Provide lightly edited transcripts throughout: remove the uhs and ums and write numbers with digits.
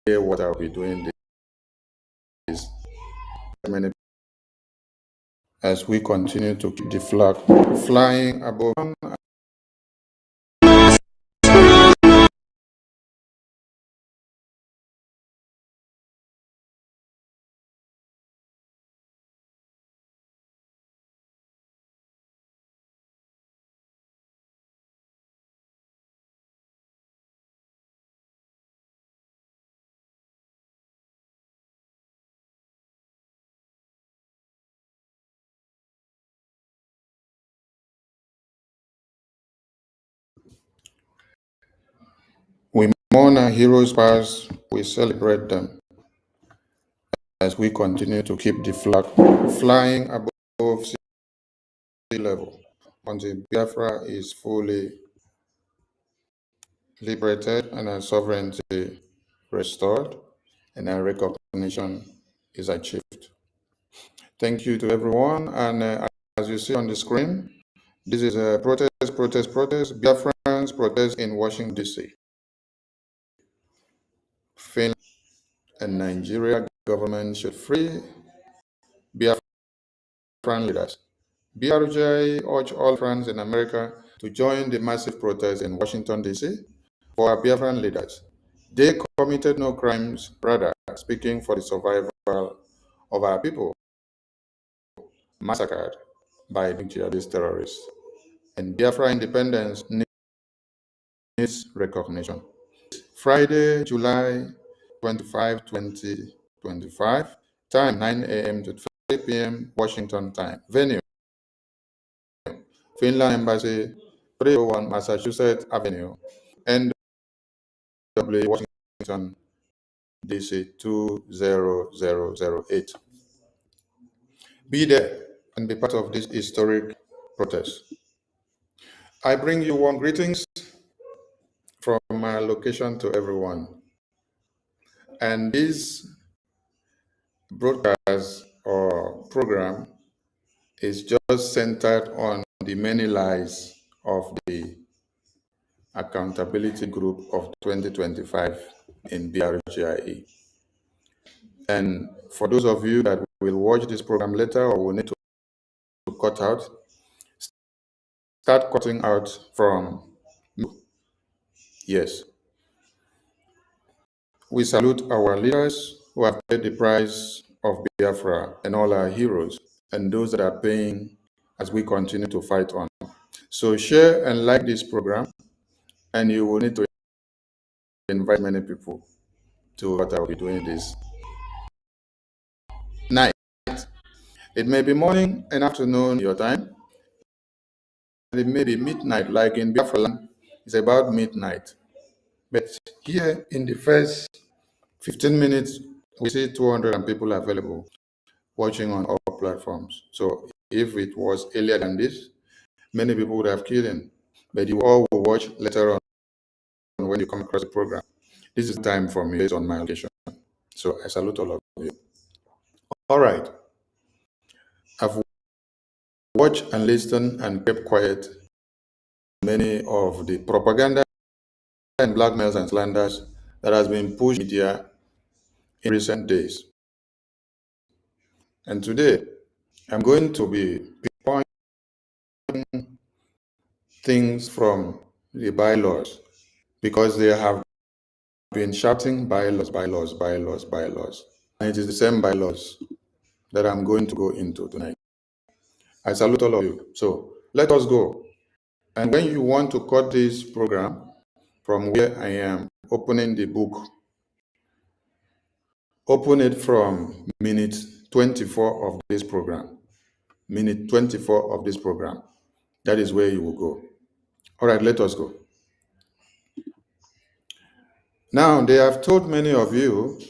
hear what I'll be doing this many as we continue to keep the flag flying above. We mourn our heroes past, we celebrate them as we continue to keep the flag flying above sea level until Biafra is fully liberated and our sovereignty restored and our recognition is achieved. Thank you to everyone. And as you see on the screen, this is a protest. Biafrans protest in Washington, D.C. Finland and Nigeria government should free Biafran leaders. Brgie urge all friends in America to join the massive protest in Washington, D.C. for our Biafran leaders. They committed no crimes, rather speaking for the survival of our people massacred by the jihadist terrorists. And Biafra independence needs recognition. Friday, July 25, 2025, time 9 a.m. to 3 p.m. Washington time. Venue, Finland Embassy, 301 Massachusetts Avenue, NW, Washington, DC 20008. Be there and be part of this historic protest. I bring you warm greetings from my location to everyone. And this broadcast or program is just centered on the many lies of the accountability group of 2025 in BRGIE. And for those of you that will watch this program later or will need to cut out, start cutting out from. Yes. We salute our leaders who have paid the price of Biafra and all our heroes and those that are paying as we continue to fight on. So share and like this program, and you will need to invite many people to what I'll be doing this night. It may be morning and afternoon your time. It may be midnight, like in Biafra land, it's about midnight. But here in the first 15 minutes, we see 200 people available watching on all platforms. So if it was earlier than this, many people would have killed in. But you all will watch later on when you come across the program. This is time for me based on my location. So I salute all of you. All right. I've watched and listened and kept quiet many of the propaganda and blackmails and slanders that has been pushed media in recent days. And today, I'm going to be pinpointing things from the bylaws because they have been shouting bylaws. And it is the same bylaws that I'm going to go into tonight. I salute all of you. So let us go. And when you want to cut this program from where I am opening the book, open it from minute 24 of this program. Minute 24 of this program. That is where you will go. All right, let us go. Now, they have told many of you,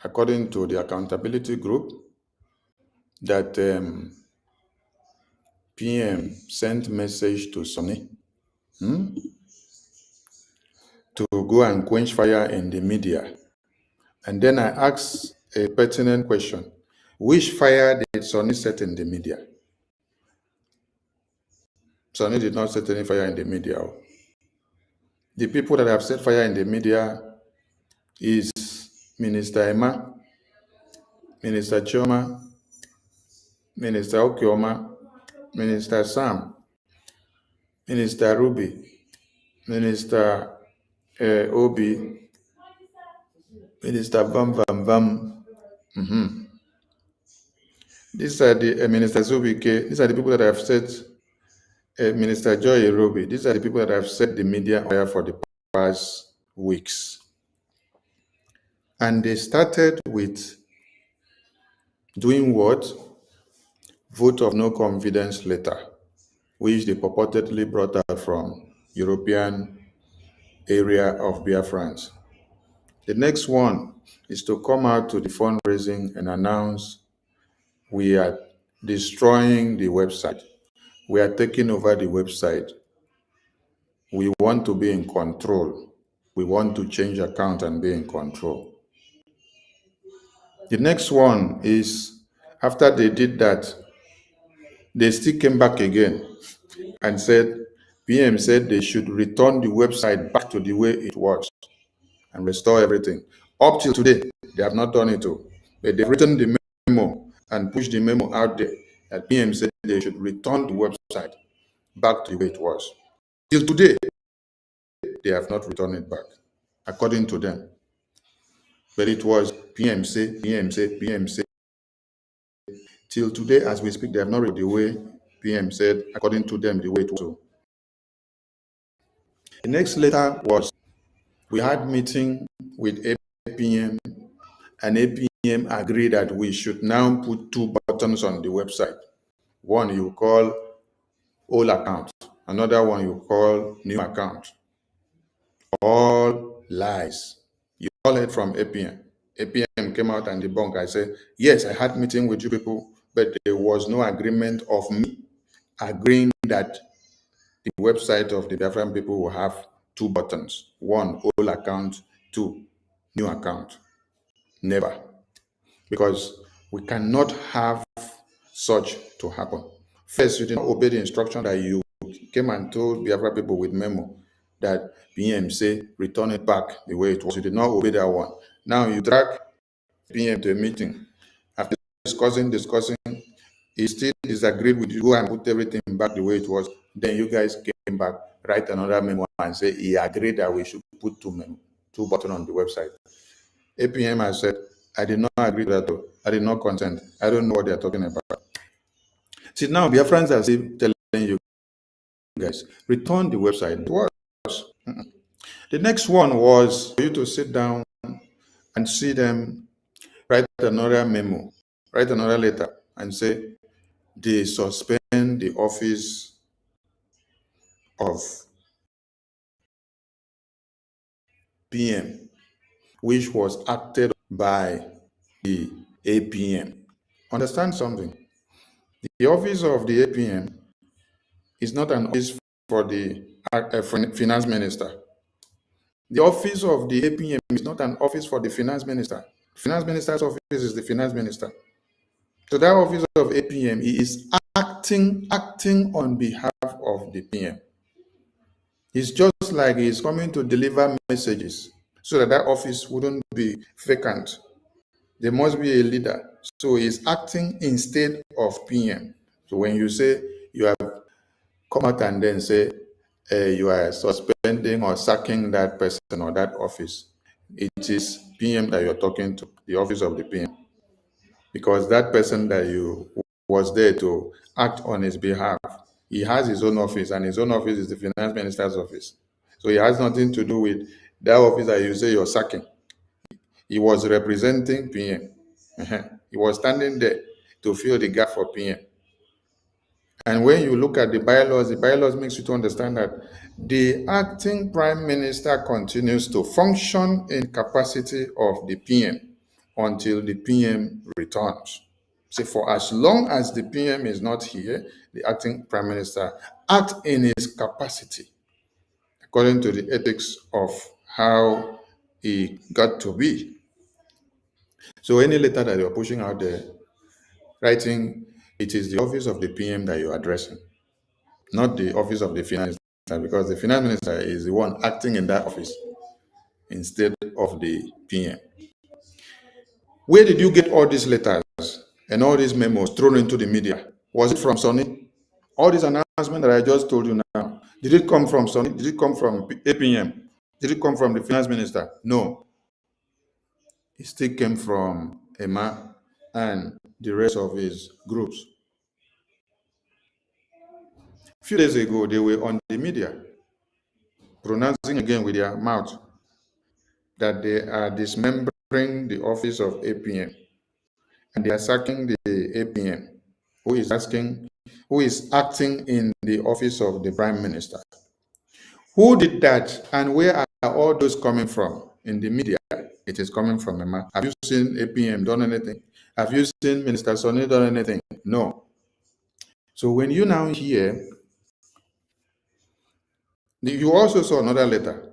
according to the accountability group, that PM sent message to Sonny to go and quench fire in the media. And then I asked a pertinent question. Which fire did Sonny set in the media? Sonny did not set any fire in the media. The people that have set fire in the media is Minister Emma, Minister Chioma, Minister Okioma, Minister Sam, Minister Ruby, Minister Obi, Minister Bam Bam Bam. These are the Minister Zubike. These are the people that have set Minister Joy Erobi. These are the people that have set the media on fire for the past weeks. And they started with doing what? Vote of no confidence letter, which they purportedly brought out from European area of Biafrans. The next one is to come out to the fundraising and announce we are destroying the website. We are taking over the website. We want to be in control. We want to change account and be in control. The next one is after they did that, they still came back again and said, PM said they should return the website back to the way it was and restore everything. Up till today, they have not done it. But they've written the memo and pushed the memo out there that PM said they should return the website back to the way it was. Till today, they have not returned it back, according to them. But it was PM say, PM say, PM say. Till today, as we speak, they have not read the way PM said, according to them, the way it was. The next letter was, we had meeting with APM, and APM agreed that we should now put two buttons on the website. One you call old account, another one you call new account. All lies. You all heard from APM. APM came out and debunked. I said, yes, I had meeting with you people, but there was no agreement of me agreeing that the website of the Biafran people will have two buttons. One, old account. Two, new account. Never. Because we cannot have such to happen. First, you did not obey the instruction that you came and told Biafra people with memo that PM say return it back the way it was. You did not obey that one. Now you drag PM to a meeting. After discussing, he still disagreed with you. Go and put everything back the way it was. Then you guys came back, write another memo and say he agreed that we should put two buttons on the website. APM has said, I did not agree to that. I did not consent. I don't know what they're talking about. See, now Biafrans are still telling you guys, return the website. It was. The next one was for you to sit down and see them write another memo, write another letter and say they suspend the office of PM, which was acted by the APM. Understand something? The office of the APM is not an office for the finance minister. The office of the APM is not an office for the finance minister. Finance minister's office is the finance minister. So that office of APM, he is acting on behalf of the PM. It's just like he's coming to deliver messages so that that office wouldn't be vacant. There must be a leader. So he's acting instead of PM. So when you say you have come out and then say you are suspending or sacking that person or that office, it is PM that you're talking to, the office of the PM. Because that person that you was there to act on his behalf, he has his own office, and his own office is the finance minister's office. So he has nothing to do with that office that you say you're sacking. He was representing PM. He was standing there to fill the gap for PM. And when you look at the bylaws makes you to understand that the acting prime minister continues to function in capacity of the PM until the PM returns. So for as long as the PM is not here, the acting prime minister acts in his capacity according to the ethics of how he got to be. So any letter that you're pushing out there, writing, it is the office of the PM that you're addressing, not the office of the finance minister, because the finance minister is the one acting in that office instead of the PM. Where did you get all these letters and all these memos thrown into the media? Was it from Sonny? All these announcements that I just told you now, did it come from Sonny? Did it come from APM? Did it come from the finance minister? No. It still came from Emma and the rest of his groups. A few days ago, they were on the media pronouncing again with their mouth that they are dismembering the office of APM and they are sacking the APM who is acting in the office of the prime minister. Who did that and where are all those coming from? In the media, it is coming from Emma. Have you seen APM done anything? Have you seen Minister Sonny done anything? No. So when you now hear, you also saw another letter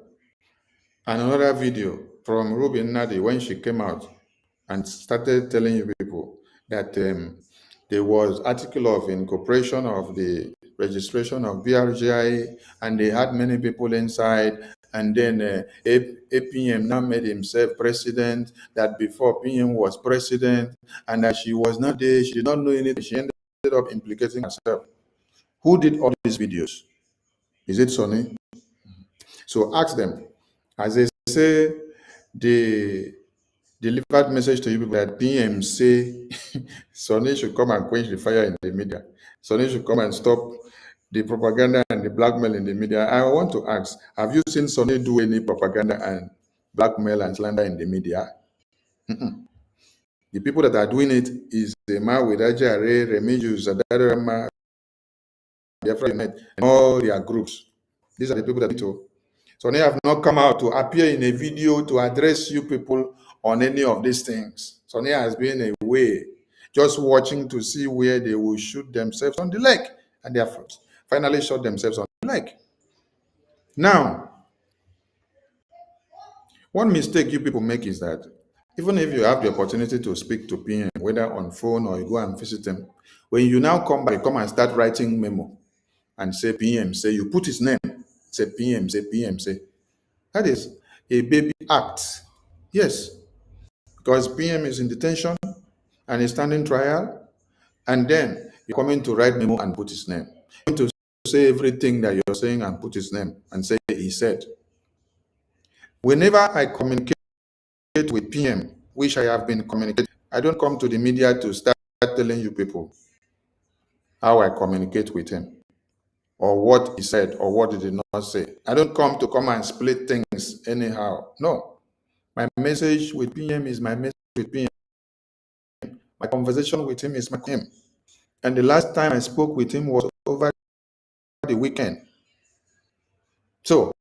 and another video from Ruby Nadi when she came out and started telling you people that there was article of incorporation of the registration of Brgie, and they had many people inside, and then APM now made himself president, that before PM was president, and that she was not there, she did not know anything, she ended up implicating herself. Who did all these videos? Is it Sonny? So ask them, as they say, they delivered message to you people that PM say Sonny should come and quench the fire in the media. Sonny should come and stop the propaganda and the blackmail in the media. I want to ask, have you seen Sonny do any propaganda and blackmail and slander in the media? The people that are doing it is Emma Widajare, Remedios, Adarama, Biafra Unite, and all their groups. These are the people that need to. So they have not come out to appear in a video to address you people on any of these things. So there has been away, just watching to see where they will shoot themselves on the leg. And they have finally shot themselves on the leg. Now, one mistake you people make is that even if you have the opportunity to speak to PM, whether on phone or you go and visit them, when you now come back, come and start writing memo and say PM, say you put his name, say PM, say PM, say. That is a baby act. Yes, because PM is in detention and is standing trial, and then you're coming to write memo and put his name. You're going to say everything that you're saying and put his name and say he said. Whenever I communicate with PM, which I have been communicating, I don't come to the media to start telling you people how I communicate with him or what he said or what he did not say. I don't come and split things anyhow. No. My message with PM is my message with PM. My conversation with him is my him. And the last time I spoke with him was over the weekend. So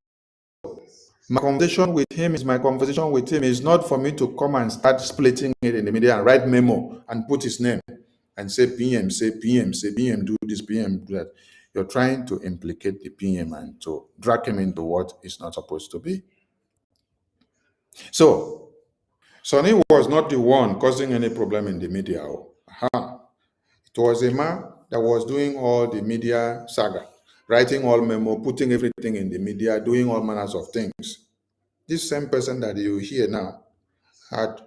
my conversation with him is my conversation with him. It's not for me to come and start splitting it in the media and write memo and put his name and say PM, say PM, say PM, do this, PM, do that. You're trying to implicate the PM and to drag him into what is not supposed to be. So Sonny was not the one causing any problem in the media. It was a man that was doing all the media saga, writing all memo, putting everything in the media, doing all manners of things. This same person that you hear now had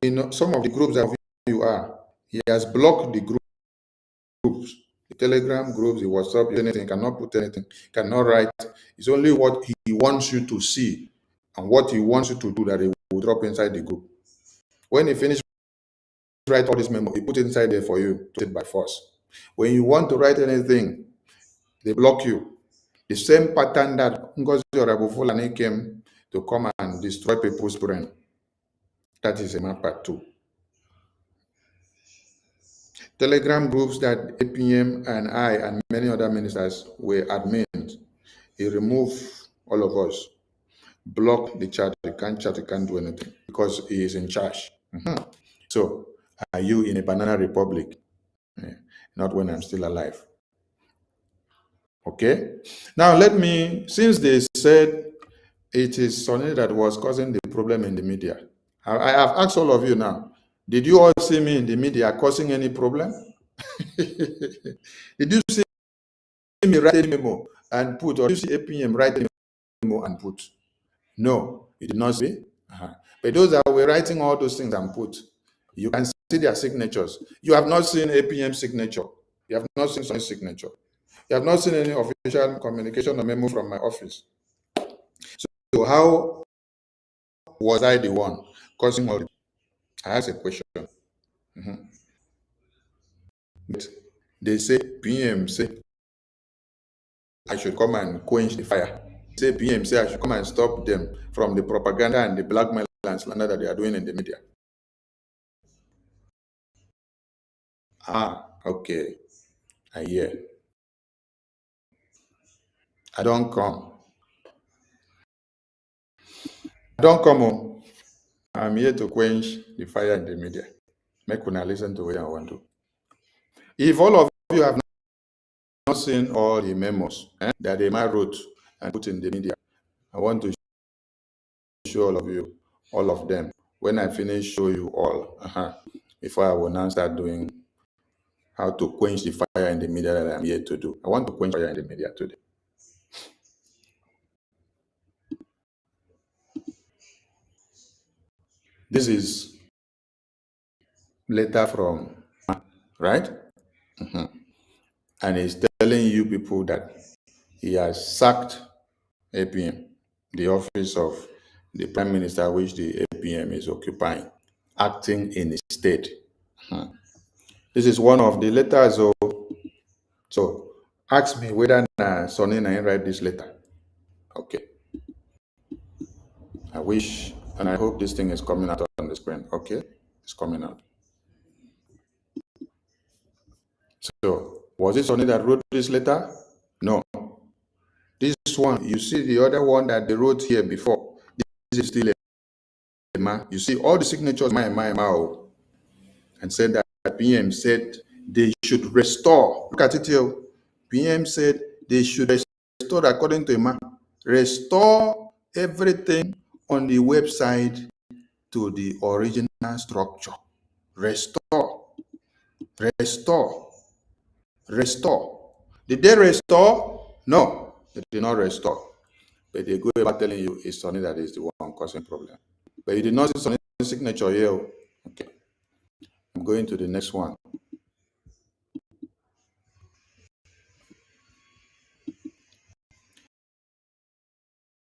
in some of the groups that you are, he has blocked the groups, the Telegram groups, the WhatsApp, anything, cannot put anything, cannot write. It's only what he wants you to see and what he wants you to do that he will drop inside the group. When he finishes write all this memo, he put it inside there for you to take by force. When you want to write anything, they block you. The same pattern that Ngozi Orabufulani came to come and destroy people's brain. That is a map part 2. Telegram groups that APM and I and many other ministers were admins. He removed all of us, blocked the chat. You can't chat, you can't do anything because he is in charge. So, are you in a banana republic? Not when I'm still alive. Okay? Now, since they said it is Sonny that was causing the problem in the media, I have asked all of you now, did you all see me in the media causing any problem? Did you see me write a memo and put, or did you see APM write a memo and put? No, you did not see. But those that were writing all those things and put, You can see their signatures. You have not seen APM signature. You have not seen Sonny's signature. You have not seen any official communication or memo from my office. So how was I the one causing all this? I asked a question. Mhm. But they say PM say I should come and quench the fire. Say PM say I should come and stop them from the propaganda and the blackmail and slander that they are doing in the media. Okay. I hear. I don't come. I don't come home. I'm here to quench the fire in the media. Make una listen to what I want to. If all of you have not seen all the memos that the man wrote and put in the media, I want to show all of you, all of them. When I finish, show you all. Before I will now start doing how to quench the fire in the media that I'm here to do. I want to quench fire in the media today. This is letter from, right? And he's telling you people that he has sacked APM, the office of the prime minister, which the APM is occupying, acting in his stead. This is one of the letters. So ask me whether Sonny na him write this letter. Okay. I wish and I hope this thing is coming out on the screen. Okay, it's coming out. So was it Sonny that wrote this letter? No. This one, you see the other one that they wrote here before. This is still a man. You see all the signatures, my, and said that PM said they should restore. Look at it here. PM said they should restore, according to Emma, restore everything on the website to the original structure. Restore. Restore. Restore. Did they restore? No, they did not restore. But they go about telling you it's Sonny that is the one causing problem. But you did not see Sonny's signature here. Okay. I'm going to the next one.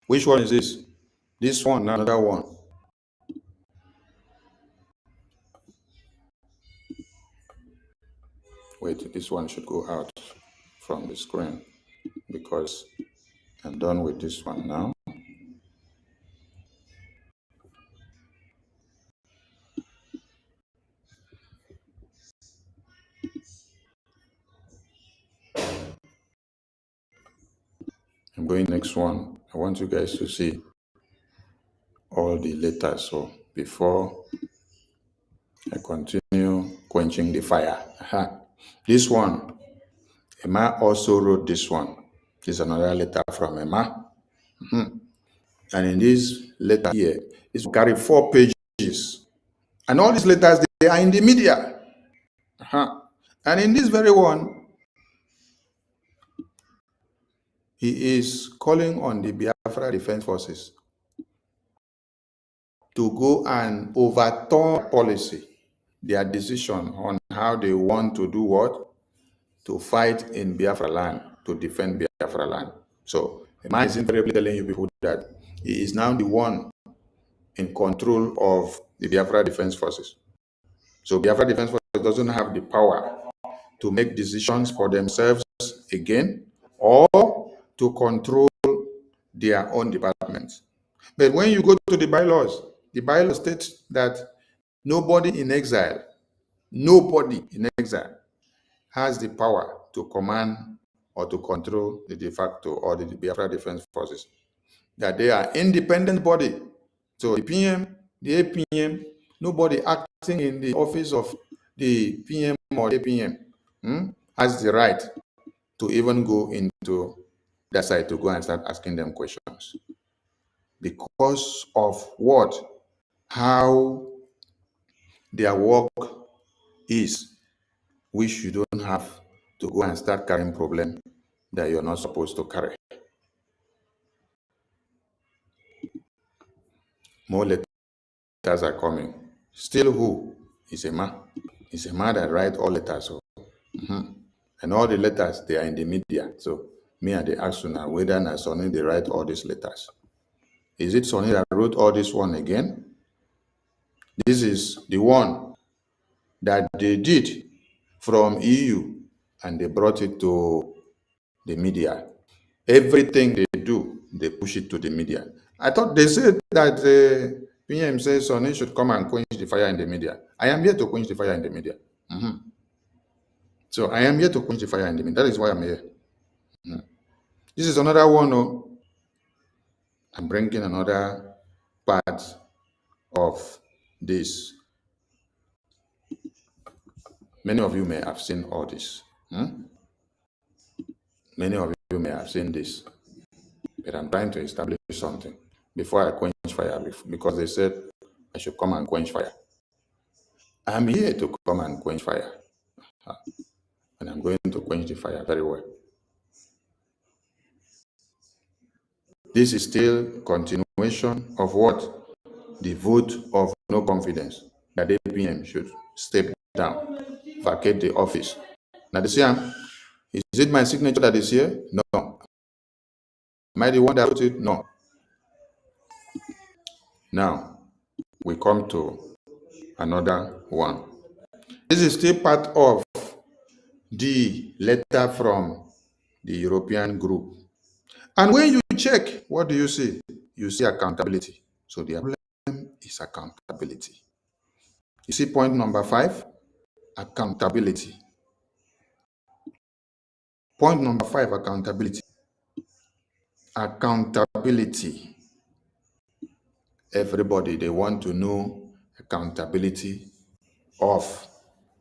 Which one is this? This one, another one. Wait, this one should go out from the screen because I'm done with this one now. I'm going next one. I want you guys to see all the letters. So before I continue quenching the fire. This one, Emma also wrote this one. This is another letter from Emma. And in this letter here, it's carry 4 pages. And all these letters, they are in the media. And in this very one, he is calling on the Biafra Defense Forces to go and overturn policy, their decision on how they want to do what? To fight in Biafra land, to defend Biafra land. So the man is invariably telling you people that he is now the one in control of the Biafra Defense Forces. So Biafra Defense Forces doesn't have the power to make decisions for themselves again or to control their own departments. But when you go to the bylaws states that nobody in exile has the power to command or to control the de facto or the Biafra Defense Forces. That they are independent body. So the PM, the APM, nobody acting in the office of the PM or APM has the right to even go into that side to go and start asking them questions. Because of what? How their work is, which you don't have to go and start carrying problem that you're not supposed to carry. More letters are coming. Still who? is a man. It's a man that write all letters. So, and all the letters, they are in the media. So me and the ask now whether na Sonny they write all these letters. Is it Sonny that wrote all this one again? This is the one that they did from EU and they brought it to the media. Everything they do, they push it to the media. I thought they said that the PM says Sonny should come and quench the fire in the media. I am here to quench the fire in the media. So I am here to quench the fire in the media. That is why I'm here. This is another one. Oh, I'm bringing another part of this. Many of you may have seen all this. Many of you may have seen this. But I'm trying to establish something before I quench fire, because they said I should come and quench fire. I'm here to come and quench fire. And I'm going to quench the fire very well. This is still continuation of what? The vote of no confidence that the APM should step down, vacate the office. Now, the same, is it my signature that is here? No. Am I the one that wrote it? No. Now, we come to another one. This is still part of the letter from the European group. And when you check, what do you see? You see accountability. So the problem is accountability. You see point number 5? Accountability. Point number 5, accountability. Accountability. Everybody, they want to know accountability of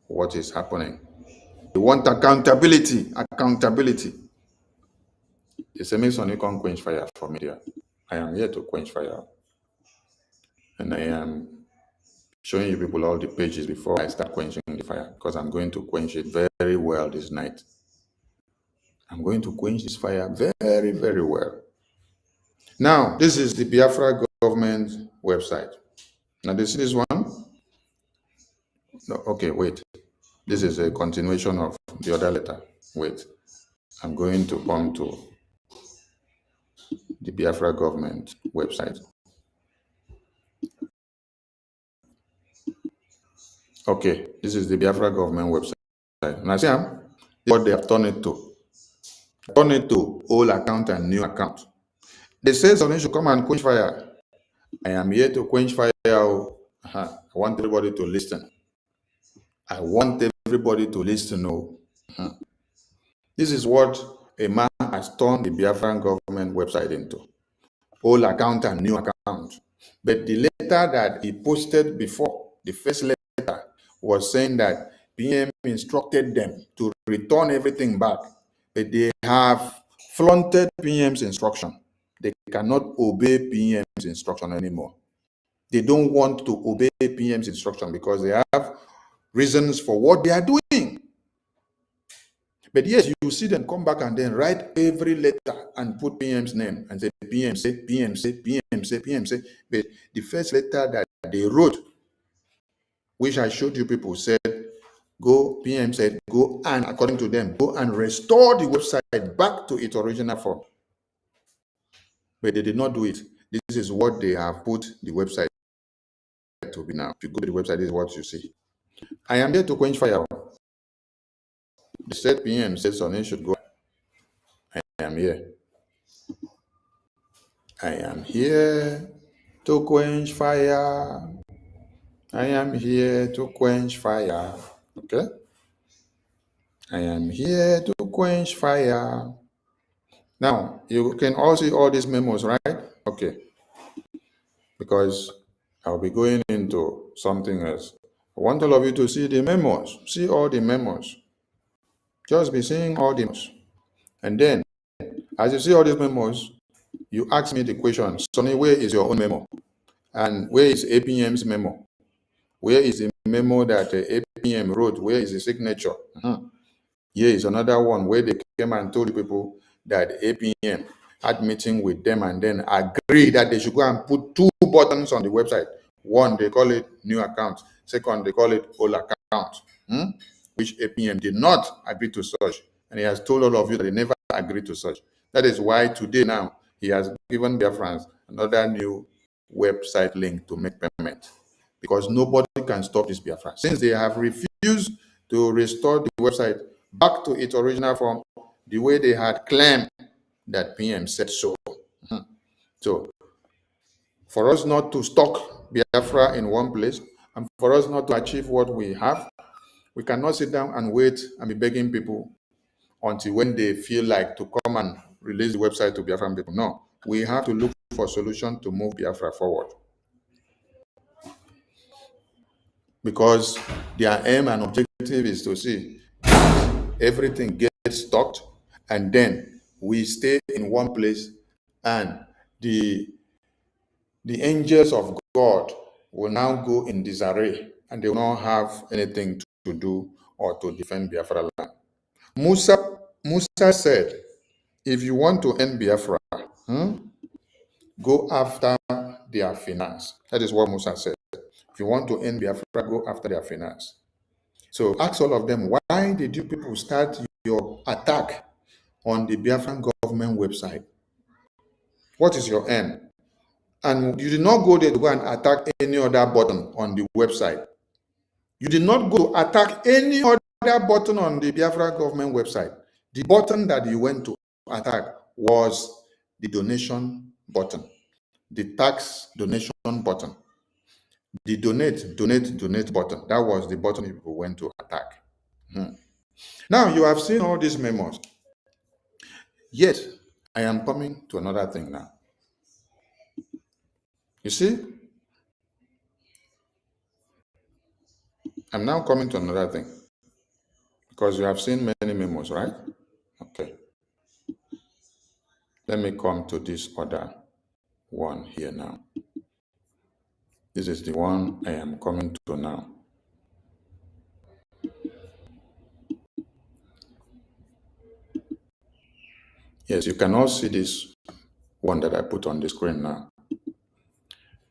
what is happening. They want accountability. Accountability. They say, make Sonny come quench fire for media. I am here to quench fire. And I am showing you people all the pages before I start quenching the fire, because I'm going to quench it very well this night. I'm going to quench this fire very, very well. Now, this is the Biafra government website. Now, do you see this one? No, okay, wait. This is a continuation of the other letter. Wait. I'm going to come to the Biafra government website. Okay, this is the Biafra government website. Now, see what they have turned it to. Turn it to old account and new account. They say something should come and quench fire. I am here to quench fire. I want everybody to listen. I want everybody to listen. This is what a man has turned the Biafran government website into. Old account and new account. But the letter that he posted before, the first letter, was saying that PM instructed them to return everything back. But they have flaunted PM's instruction. They cannot obey PM's instruction anymore. They don't want to obey PM's instruction because they have reasons for what they are doing. But yes, you see them come back and then write every letter and put PM's name and say PM say, PM say, PM say, PM say. But the first letter that they wrote, which I showed you people, said, go, PM said, go and, according to them, go and restore the website back to its original form. But they did not do it. This is what they have put the website to be now. If you go to the website, this is what you see. I am here to quench fire. The said PM said Sonny should go. I am here. I am here to quench fire. I am here to quench fire. Okay? I am here to quench fire. Now, you can all see all these memos, right? Okay. Because I'll be going into something else. I want all of you to see the memos. See all the memos. Just be seeing all the memos. And then, as you see all these memos, you ask me the question, Sonny, where is your own memo? And where is APM's memo? Where is the memo that APM wrote? Where is the signature? Here is another one where they came and told people that APM had meeting with them and then agreed that they should go and put 2 buttons on the website. One, they call it new account. Second, they call it whole account, which APM did not agree to such. And he has told all of you that he never agreed to such. That is why today now he has given Biafrans another new website link to make payment, because nobody can stop this Biafra. Since they have refused to restore the website back to its original form, the way they had claimed that PM said so. So, for us not to stock Biafra in one place, and for us not to achieve what we have, we cannot sit down and wait and be begging people until when they feel like to come and release the website to Biafran people. No, we have to look for a solution to move Biafra forward. Because their aim and objective is to see everything gets stocked, and then we stay in one place, and the angels of God will now go in disarray, and they will not have anything to do or to defend Biafra land. Musa said, if you want to end Biafra, go after their finance. That is what Musa said. If you want to end Biafra, go after their finance. So ask all of them, why did you people start your attack on the Biafran government website? What is your aim? And you did not go there to go and attack any other button on the website. You did not go to attack any other button on the Biafra government website. The button that you went to attack was the donation button, the tax donation button, the donate button. That was the button people went to attack. Now you have seen all these memos. Yet, I am coming to another thing now. You see, I'm now coming to another thing. Because you have seen many memos, right? Okay. Let me come to this other one here now. This is the one I am coming to now. Yes, you can all see this one that I put on the screen now.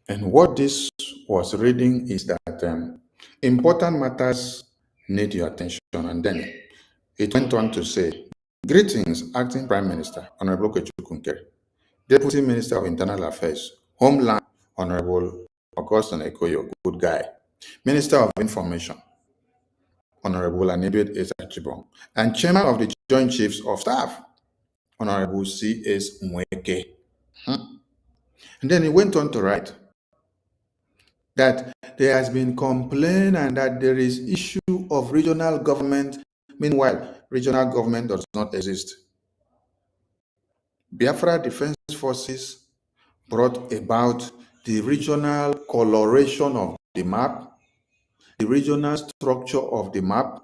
And what this was reading is that important matters need your attention. And then it went on to say, greetings, Acting Prime Minister, Honorable Kechukwu, Deputy Minister of Internal Affairs, Homeland, Honorable Augustine Ekoyo, good guy, Minister of Information, Honorable Anibet Ezachibon, and Chairman of the Joint Chiefs of Staff, Honorable C.S. Mweke. And then he went on to write that there has been complaint and that there is issue of regional government. Meanwhile, regional government does not exist. Biafra Defense Forces brought about the regional coloration of the map, the regional structure of the map,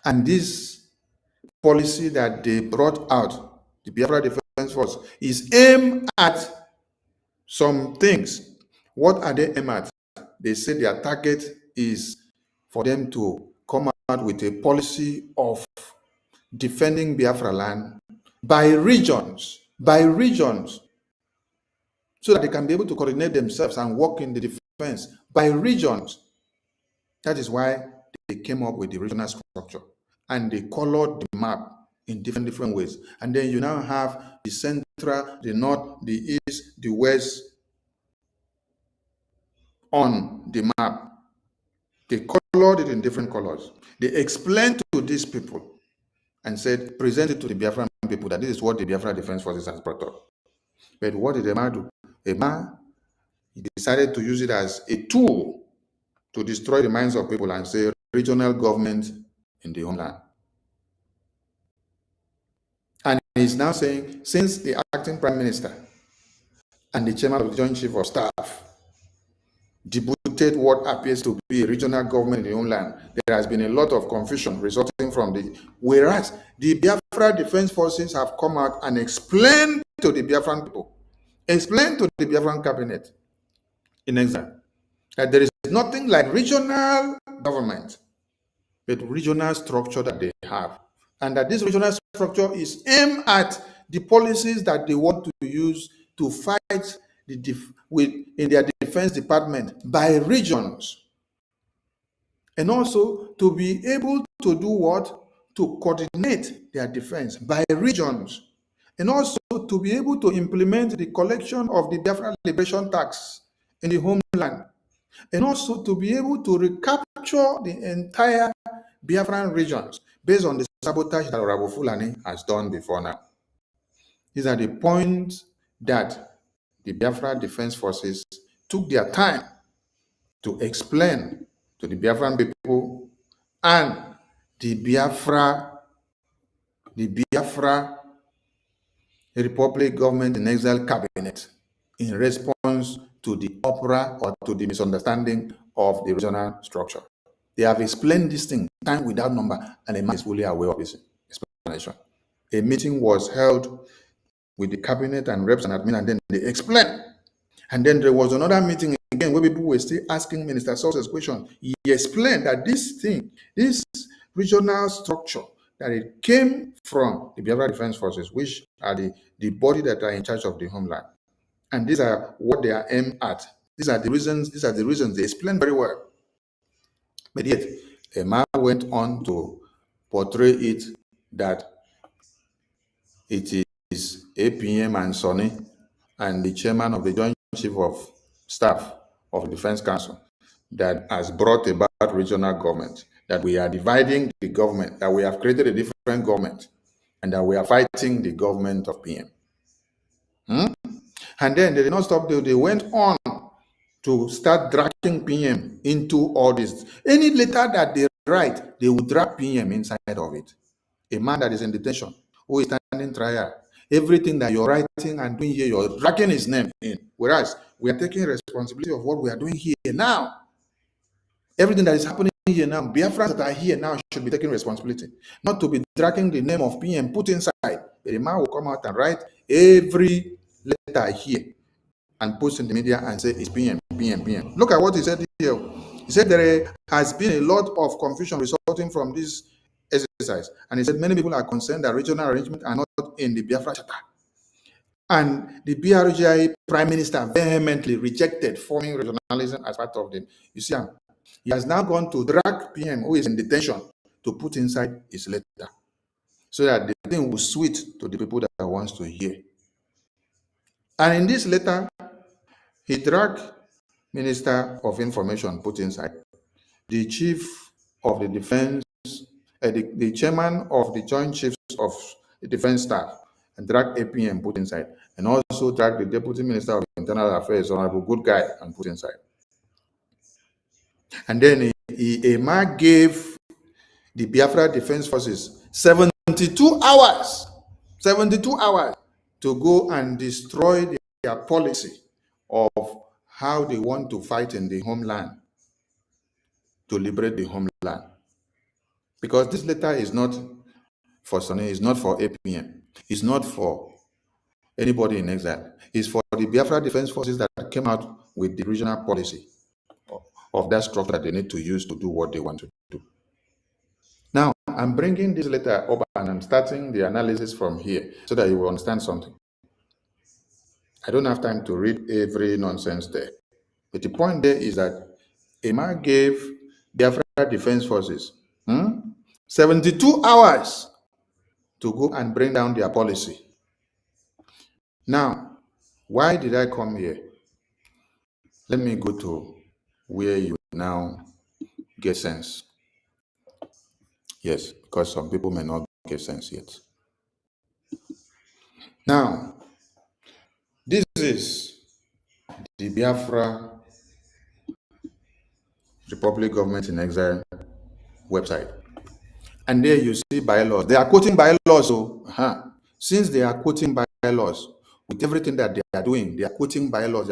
and this policy that they brought out, the Biafra Defense Force, is aimed at some things. What are they aimed at? They say their target is for them to come out with a policy of defending Biafra land by regions, so that they can be able to coordinate themselves and work in the defense by regions. That is why they came up with the regional structure, and they colored the map in different ways. And then you now have the central, the north, the east, the west on the map. They colored it in different colors. They explained to these people and said, present it to the Biafran people that this is what the Biafra Defense Forces has brought up. But what did Emma do? Emma decided to use it as a tool to destroy the minds of people and say regional government in the homeland. And he's now saying, since the acting prime minister and the chairman of the Joint Chief of Staff debuted what appears to be a regional government in the homeland, there has been a lot of confusion resulting from whereas the Biafra Defense Forces have come out and explained to the Biafran people, explained to the Biafran cabinet in exile, that there is nothing like regional government, but regional structure that they have. And that this regional structure is aimed at the policies that they want to use to fight in their defense department by regions. and also to be able to do what? To coordinate their defense by regions, and also to be able to implement the collection of the Biafra liberation tax in the homeland, and also to be able to recapture the entire Biafran regions based on the sabotage that Rabu Fulani has done before now. These are the points that the Biafra Defense Forces took their time to explain to the Biafran people and the Biafra Republic Government in Exile Cabinet in response to the opera or to the misunderstanding of the regional structure. They have explained this thing time without number, and the man is fully aware of this explanation. A meeting was held with the cabinet and reps and admin, and then they explained. And then there was another meeting again where people were still asking Minister Success questions. He explained that this thing, this regional structure, that it came from the Biafra Defense Forces, which are the body that are in charge of the homeland. And these are what they are aimed at. These are the reasons they explained very well. But yet, Emma went on to portray it that it is APM and Sonny and the chairman of the Joint Chief of Staff of the Defense Council that has brought about regional government, that we are dividing the government, that we have created a different government, and that we are fighting the government of PM. And then they did not stop there. They went on to start dragging PM into all this. Any letter that they write, they will drag PM inside of it. A man that is in detention, who is standing trial, everything that you're writing and doing here, you're dragging his name in. Whereas we are taking responsibility of what we are doing here now. Everything that is happening here now, Biafrans that are here now should be taking responsibility. Not to be dragging the name of PM put inside. But a man will come out and write every letter here and post in the media and say it's PM, PM, PM. Look at what he said here. He said there has been a lot of confusion resulting from this exercise. And he said many people are concerned that regional arrangements are not in the Biafra Charter. And the BRGI Prime Minister vehemently rejected forming regionalism as part of them. You see, he has now gone to drag PM, who is in detention, to put inside his letter, so that the thing will sweet to the people that wants to hear. And in this letter, he dragged Minister of Information, put inside, the Chief of the Defense, the Chairman of the Joint Chiefs of the Defense Staff, and dragged APM, put inside, and also dragged the Deputy Minister of Internal Affairs, Honorable Good Guy, and put inside. And then Emma gave the Biafra Defense Forces 72 hours to go and destroy their policy of how they want to fight in the homeland, to liberate the homeland. Because this letter is not for Sonny, it's not for APM, it's not for anybody in exile. It's for the Biafra Defense Forces that came out with the regional policy of that structure that they need to use to do what they want to do. Now, I'm bringing this letter up and I'm starting the analysis from here so that you will understand something. I don't have time to read every nonsense there. But the point there is that Emma gave Biafra Defense Forces 72 hours to go and bring down their policy. Now, why did I come here? Let me go to where you now get sense. Yes, because some people may not get sense yet. Now, this is the Biafra Republic Government in Exile website. And there you see bylaws. They are quoting bylaws. Since they are quoting bylaws, with everything that they are doing, they are quoting bylaws.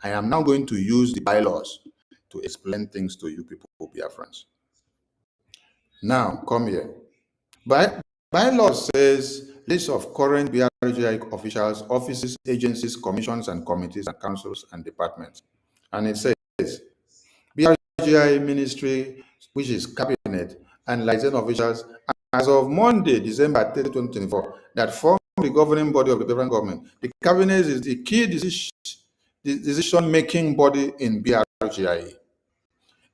I am now going to use the bylaws to explain things to you people, Biafrans. Now, come here. Bylaws says list of current BRGI officials, offices, agencies, commissions, and committees, and councils and departments. And it says BRGI ministry, which is cabinet, and licensed officials as of Monday, December 30, 2024, that form the governing body of the federal government. The cabinet is the key decision-making body in BRGI.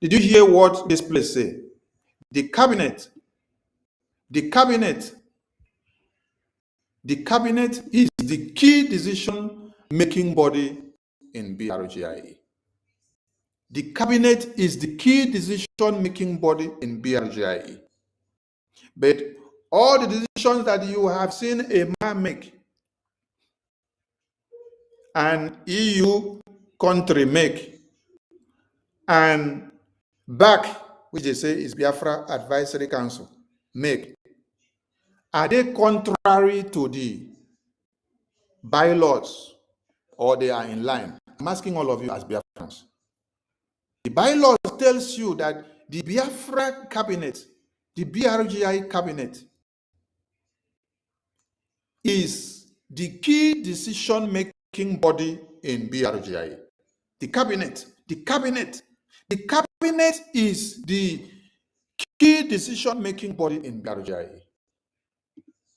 Did you hear what this place say? The cabinet is the key decision-making body in BRGIE. The cabinet is the key decision-making body in BRGIE. But all the decisions that you have seen a man make, an EU country make, and back, which they say is Biafra Advisory Council, make, are they contrary to the bylaws or they are in line? I'm asking all of you as Biafrans. The bylaws tells you that the Biafra cabinet, the BRGI cabinet, is the key decision-making body in BRGI. The cabinet is the key decision-making body in BRGI.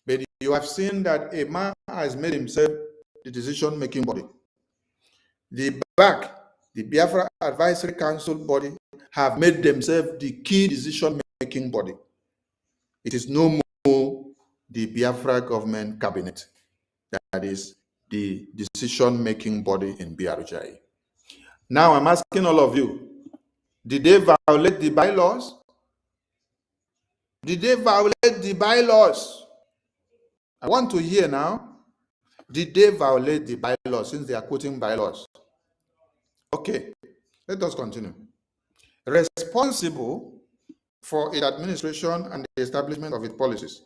But you have seen that a man has made himself the decision-making body. The Biafra Advisory Council body have made themselves the key decision-making body. It is no more the Biafra government cabinet that is the decision-making body in BRGI. Now I'm asking all of you, did they violate the bylaws? Did they violate the bylaws? I want to hear now. Did they violate the bylaws, since they are quoting bylaws? Okay, let us continue. Responsible for its administration and the establishment of its policies.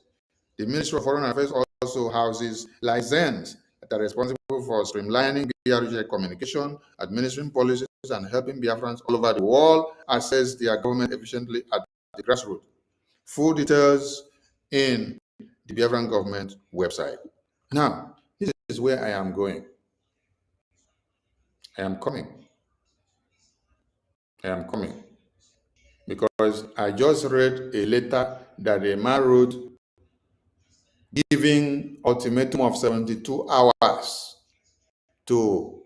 The Ministry of Foreign Affairs also houses liaisons that are responsible for streamlining BRGI communication, administering policies, and helping Biafrans all over the world access their government efficiently at the grassroots. Full details in the Biafran government website. Now, this is where I am going. I am coming. Because I just read a letter that a man wrote giving ultimatum of 72 hours to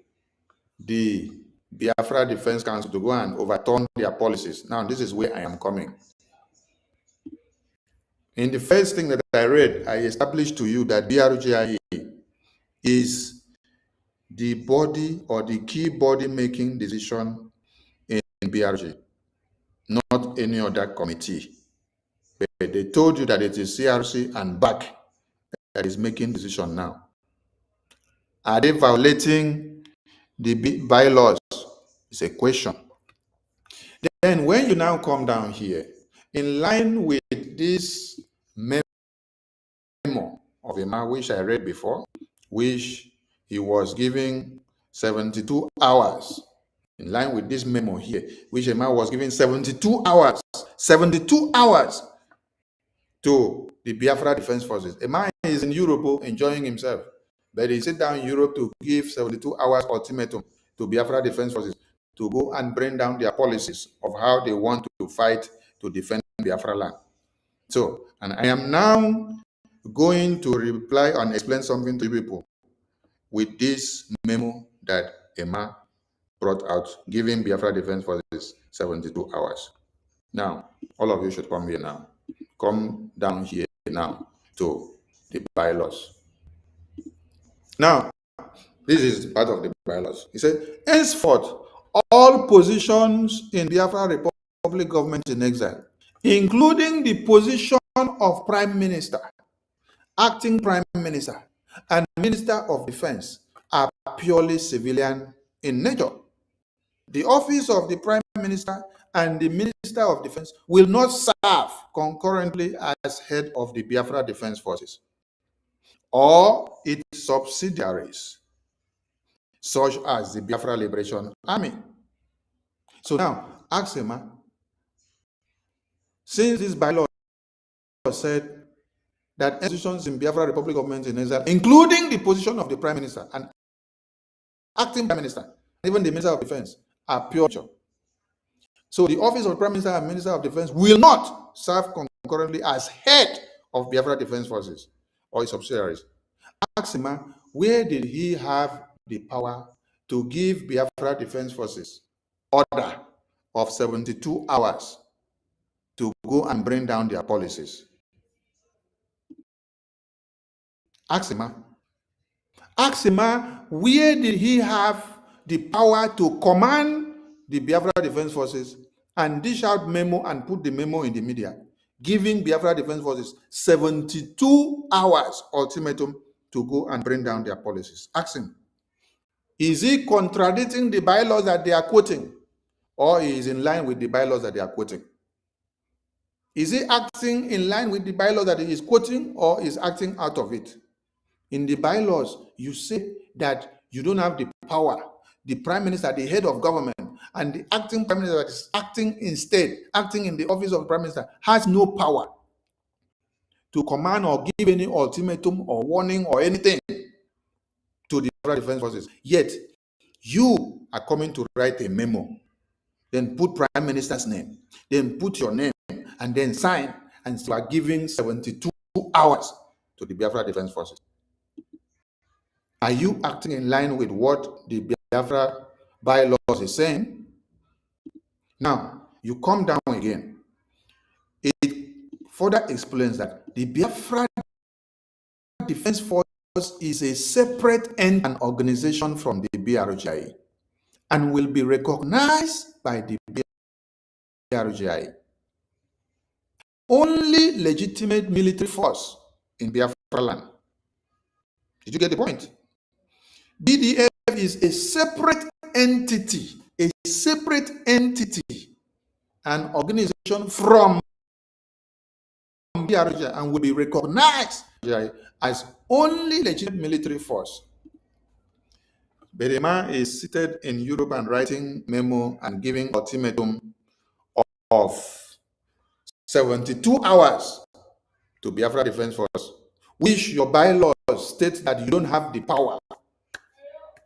the Biafra Defense Council to go and overturn their policies. Now, this is where I am coming. In the first thing that I read, I established to you that BRGIE is the body or the key body making decision in BRG, not any other committee. But they told you that it is CRC and BAC that is making decision now. Are they violating the bylaws? It's a question. Then when you now come down here, in line with this memo of a man which I read before, which he was giving 72 hours, in line with this memo here, which a man was giving 72 hours to the Biafra Defense Forces. A man is in Europe enjoying himself, but he sit down in Europe to give 72 hours ultimatum to Biafra Defense Forces to go and bring down their policies of how they want to fight to defend Biafra land. So, and I am now going to reply and explain something to people with this memo that Emma brought out, giving Biafra Defense Forces 72 hours. Now, all of you should come here now. Come down here now to the bylaws. Now, this is part of the bylaws. He said, henceforth, all positions in Biafra Republic government in exile, including the position of Prime Minister, Acting Prime Minister, and Minister of Defense, are purely civilian in nature. The office of the Prime Minister and the Minister of Defense will not serve concurrently as head of the Biafra Defense Forces or its subsidiaries, such as the Biafra Liberation Army. So now, ask him, since this bylaw said that institutions in Biafra Republic government in exile, including the position of the Prime Minister and Acting Prime Minister, even the Minister of Defense, are pure. So the office of the Prime Minister and Minister of Defense will not serve concurrently as head of Biafra Defense Forces or its subsidiaries. Ask him, where did he have the power to give Biafra Defense Forces order of 72 hours to go and bring down their policies. Ask him, where did he have the power to command the Biafra Defense Forces and dish out memo and put the memo in the media, giving Biafra Defense Forces 72 hours ultimatum to go and bring down their policies? Ask him. Is he contradicting the bylaws that they are quoting, or is in line with the bylaws that they are quoting? Is he acting in line with the bylaws that he is quoting, or is acting out of it? In the bylaws, you say that you don't have the power. The prime minister, the head of government, and the acting prime minister that is acting instead, acting in the office of the prime minister, has no power to command or give any ultimatum or warning or anything to the defense forces. Yet, you are coming to write a memo, then put prime minister's name, then put your name, and then sign, and you are giving 72 hours to the Biafra Defense Forces. Are you acting in line with what the Biafra bylaws is saying? Now, you come down again. It further explains that the Biafra Defense Force is a separate entity and organization from the BRGI and will be recognized by the BRGI. Only legitimate military force in Biafra land. Did you get the point? BDF is a separate entity, an organization from BRGI, and will be recognized as only legitimate military force. Berema is seated in Europe and writing memo and giving ultimatum of 72 hours to Biafra Defense Force, which your bylaws state that you don't have the power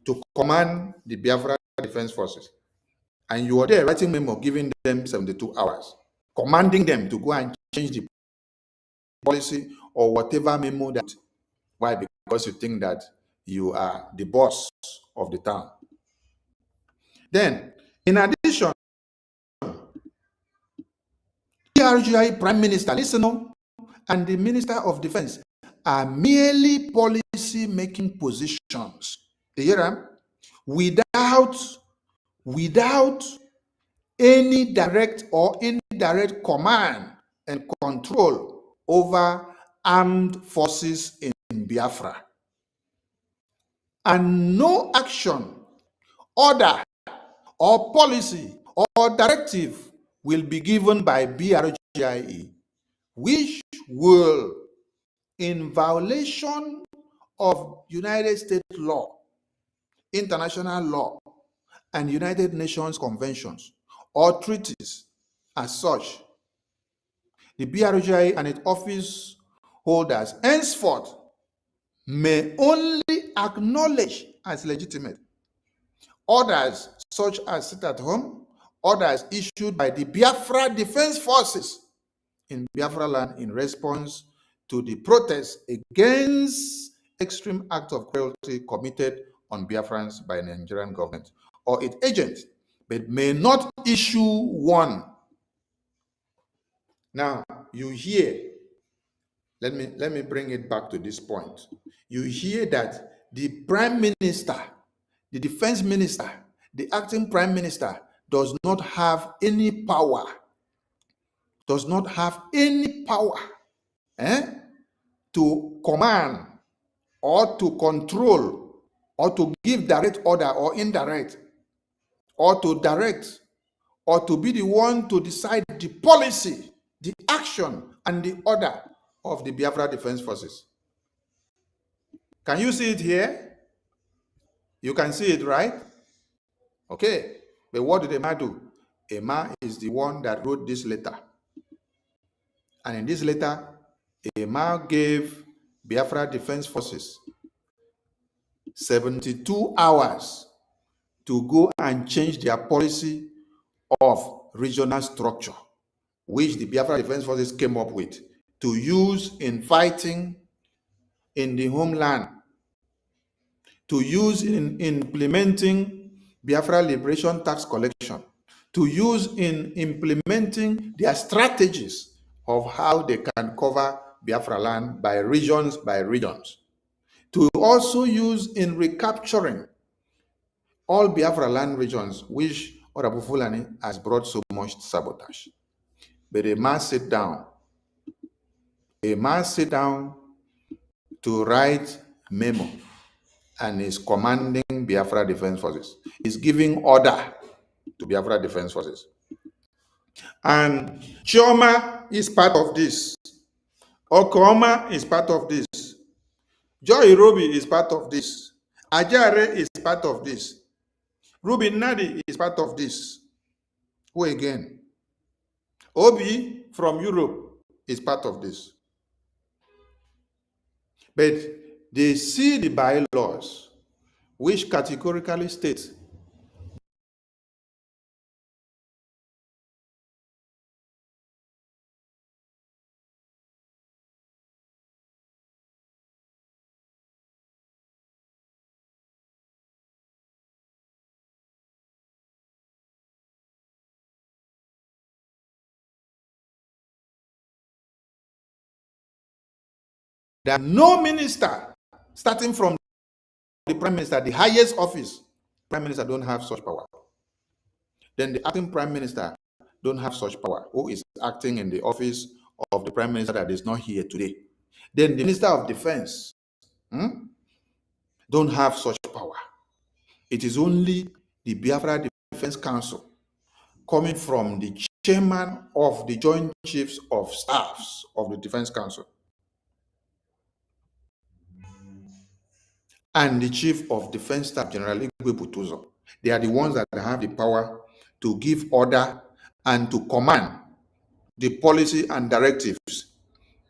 to command the Biafra Defense Forces. And you are there writing memo, giving them 72 hours, commanding them to go and change the policy or whatever memo that. Why? Because you think that you are the boss of the town. Then, in addition, BRGI Prime Minister, listen, and the Minister of Defense are merely policy-making positions. Do you hear them? Without any direct or indirect command and control over armed forces in Biafra. And no action, order, or policy or directive will be given by BRGIE, which will, in violation of United States law, international law, and United Nations conventions or treaties as such, the BRGI and its office holders henceforth may only acknowledge as legitimate orders such as sit at home, orders issued by the Biafra Defense Forces in Biafra land in response to the protests against extreme acts of cruelty committed on Biafrans by the Nigerian government or its agents, but may not issue one. Now, you hear, let me bring it back to this point. You hear that the prime minister, the defense minister, the acting prime minister does not have any power, to command or to control or to give direct order or indirect, or to direct or to be the one to decide the policy, the action, and the order of the Biafra Defense Forces. Can you see it here? You can see it, right? Okay. But what did Emma do? Emma is the one that wrote this letter. And in this letter, Emma gave Biafra Defense Forces 72 hours to go and change their policy of regional structure, which the Biafra Defense Forces came up with to use in fighting in the homeland, to use in implementing Biafra liberation tax collection, to use in implementing their strategies of how they can cover Biafra land by regions, to also use in recapturing all Biafra land regions, which Honorable Fulani has brought so much sabotage. But a man sit down to write memo and is commanding Biafra Defense Forces. Is giving order to Biafra Defense Forces. And Chioma is part of this. Okoma is part of this. Joy Robi is part of this. Ajare is part of this. Ruby Nadi is part of this. Who again? Obi from Europe is part of this. But they see the bylaws, which categorically states that no minister, starting from the prime minister, the highest office, prime minister don't have such power. Then the acting prime minister don't have such power, who is acting in the office of the prime minister that is not here today. Then the minister of defense don't have such power. It is only the Biafra Defense Council, coming from the chairman of the Joint Chiefs of Staffs of the Defense Council and the Chief of Defense Staff, General Igwe Butuzo. They are the ones that have the power to give order and to command the policy and directives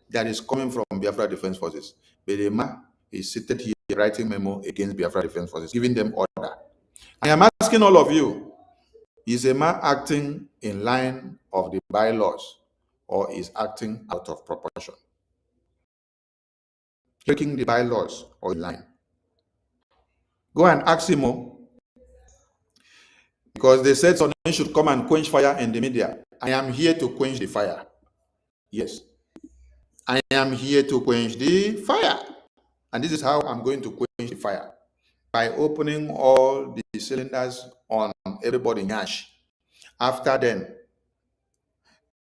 that is coming from Biafra Defense Forces. Bedema is seated here writing memo against Biafra Defense Forces, giving them order. I am asking all of you, is a man acting in line of the bylaws or is acting out of proportion? Breaking the bylaws or in line? Go and ask him, because they said someone should come and quench fire in the media. I am here to quench the fire. Yes. I am here to quench the fire. And this is how I'm going to quench the fire. By opening all the cylinders on everybody in Ash. After then,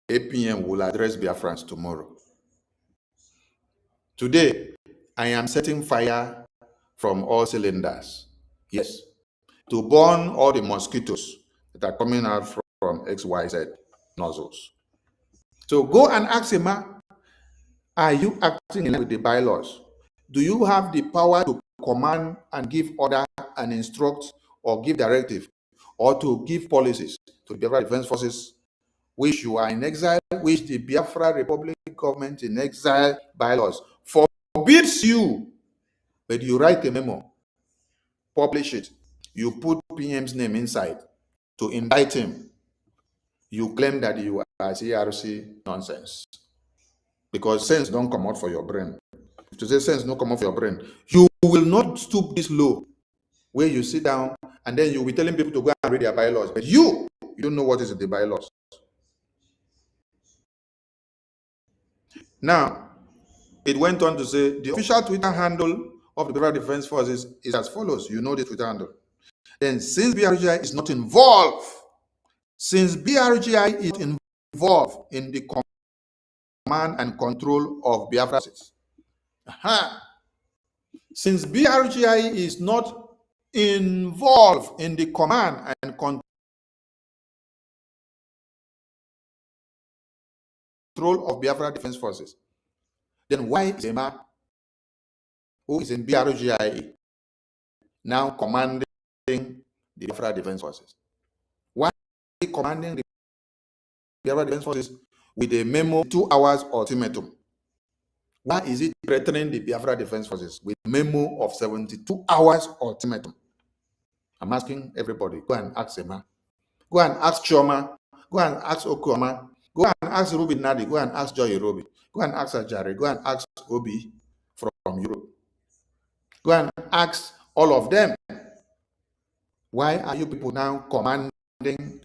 APM will address Biafrans tomorrow. Today, I am setting fire from all cylinders. Yes. To burn all the mosquitoes that are coming out from XYZ nozzles. So go and ask him, are you acting in line with the bylaws? Do you have the power to command and give order and instruct or give directive or to give policies to the Biafra Defense Forces, which you are in exile, which the Biafra Republic government in exile bylaws forbids you, but you write a memo, publish it, you put PM's name inside to indict him, you claim that you are CRC nonsense. Because sense don't come out for your brain. If to say sense don't come out for your brain, you will not stoop this low where you sit down and then you'll be telling people to go and read their bylaws. But you don't know what is in the bylaws. Now, it went on to say the official Twitter handle of the Biafra Defense Forces is as follows. You know the Twitter handle. Then, since BRGI is not involved, in the command and control of Biafra, since BRGI is not involved in the command and control of Biafra Defense Forces, then why is Emma, who is in BRGI, now commanding the Biafra Defense Forces? Why is he commanding the Biafra Defense Forces with a memo 2 hours ultimatum? Why is it threatening the Biafra Defense Forces with a memo of 72 hours ultimatum? I'm asking everybody, go and ask Emma. Go and ask Chioma. Go and ask Okoma. Go and ask Ruby Nadi. Go and ask Joy Robi. Go and ask Ajare. Go and ask Obi from Europe. Go and ask all of them. Why are you people now commanding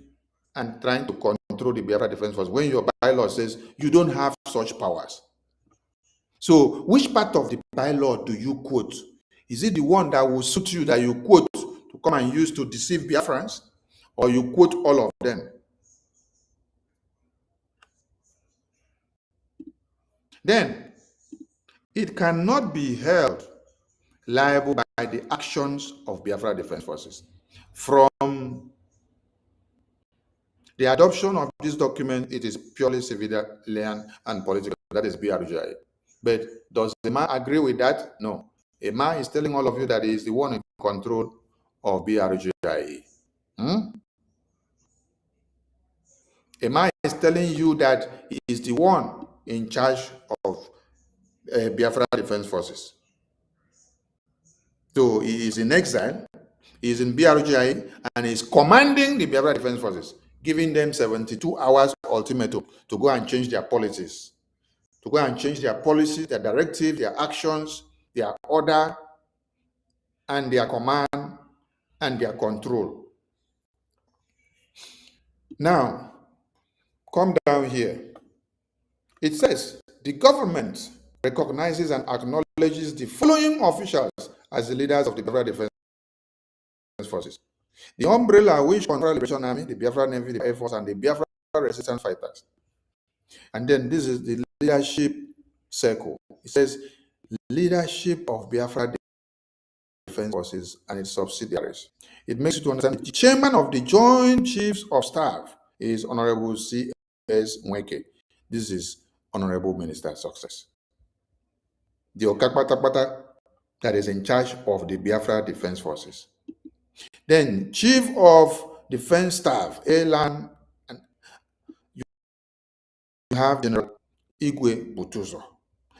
and trying to control the Biafra Defense Force when your bylaw says you don't have such powers? So, which part of the bylaw do you quote? Is it the one that will suit you that you quote to come and use to deceive Biafrans, or you quote all of them? Then, it cannot be held liable by the actions of Biafra Defense Forces. From the adoption of this document, it is purely civilian and political. That is BRGI. But does Emma agree with that? No. Emma is telling all of you that he is the one in control of BRGI. Emma is telling you that he is the one in charge of Biafra Defense Forces. So he is in exile, he is in BRGI, and he is commanding the Biafra Defense Forces, giving them 72 hours ultimatum to go and change their policies, to go and change their policies, their directives, their actions, their order, and their command, and their control. Now, come down here. It says, the government recognizes and acknowledges the following officials as the leaders of the Biafra Defense Forces. The umbrella which controls the Liberation Army, the Biafra Navy, the Air Force, and the Biafra Resistance Fighters. And then this is the leadership circle. It says, leadership of Biafra Defense Forces and its subsidiaries. It makes you to understand the chairman of the Joint Chiefs of Staff is Honorable C.S. Mweke. This is Honorable Minister Success. The Okakpatakpata that is in charge of the Biafra Defense Forces. Then Chief of Defense Staff, Elan, and you have General Igwe Butuzo.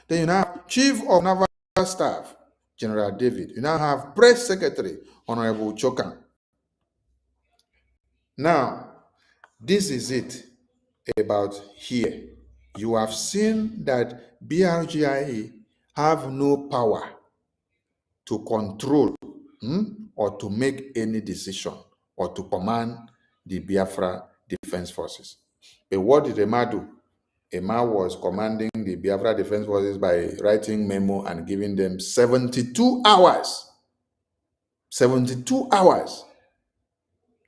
Then you have Chief of Naval Staff, General David. You now have Press Secretary, Honorable Chokan. Now, this is it about here. You have seen that BRGIA have no power to control or to make any decision or to command the Biafra Defense Forces. But what did Emma do? Emma was commanding the Biafra Defense Forces by writing memo and giving them 72 hours. 72 hours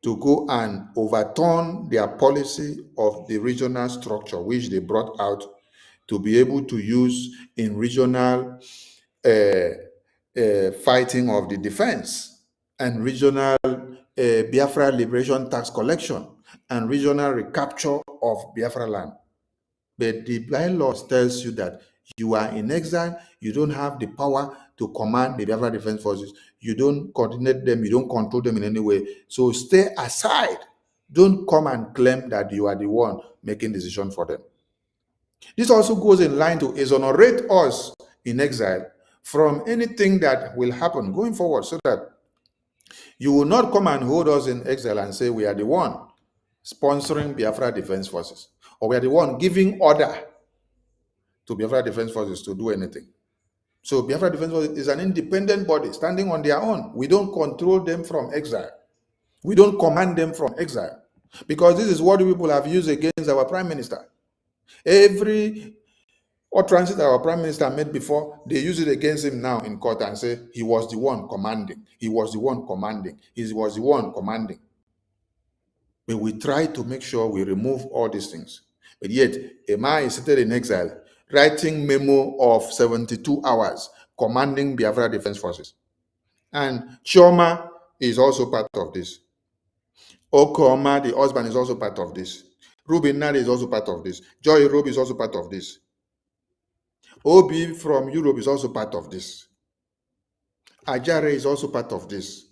to go and overturn their policy of the regional structure, which they brought out to be able to use in regional fighting of the defense and regional Biafra liberation tax collection and regional recapture of Biafra land. But the bylaws tells you that you are in exile, you don't have the power to command the Biafra Defense Forces, you don't coordinate them, you don't control them in any way. So stay aside. Don't come and claim that you are the one making decision for them. This also goes in line to exonerate us in exile from anything that will happen going forward, so that you will not come and hold us in exile and say we are the one sponsoring Biafra Defense Forces, or we are the one giving order to Biafra Defense Forces to do anything. So Biafra Defense Forces is an independent body standing on their own. We don't control them from exile. We don't command them from exile, because this is what people have used against our Prime Minister. Every utterance that our Prime Minister made before, they use it against him now in court and say he was the one commanding. He was the one commanding. He was the one commanding. But we try to make sure we remove all these things. But yet, Emma is seated in exile, writing memo of 72 hours, commanding Biafra Defense Forces. And Chioma is also part of this. Okoma, the husband, is also part of this. Ruben Nadi is also part of this. Joy Robe is also part of this. Obi from Europe is also part of this. Ajare is also part of this.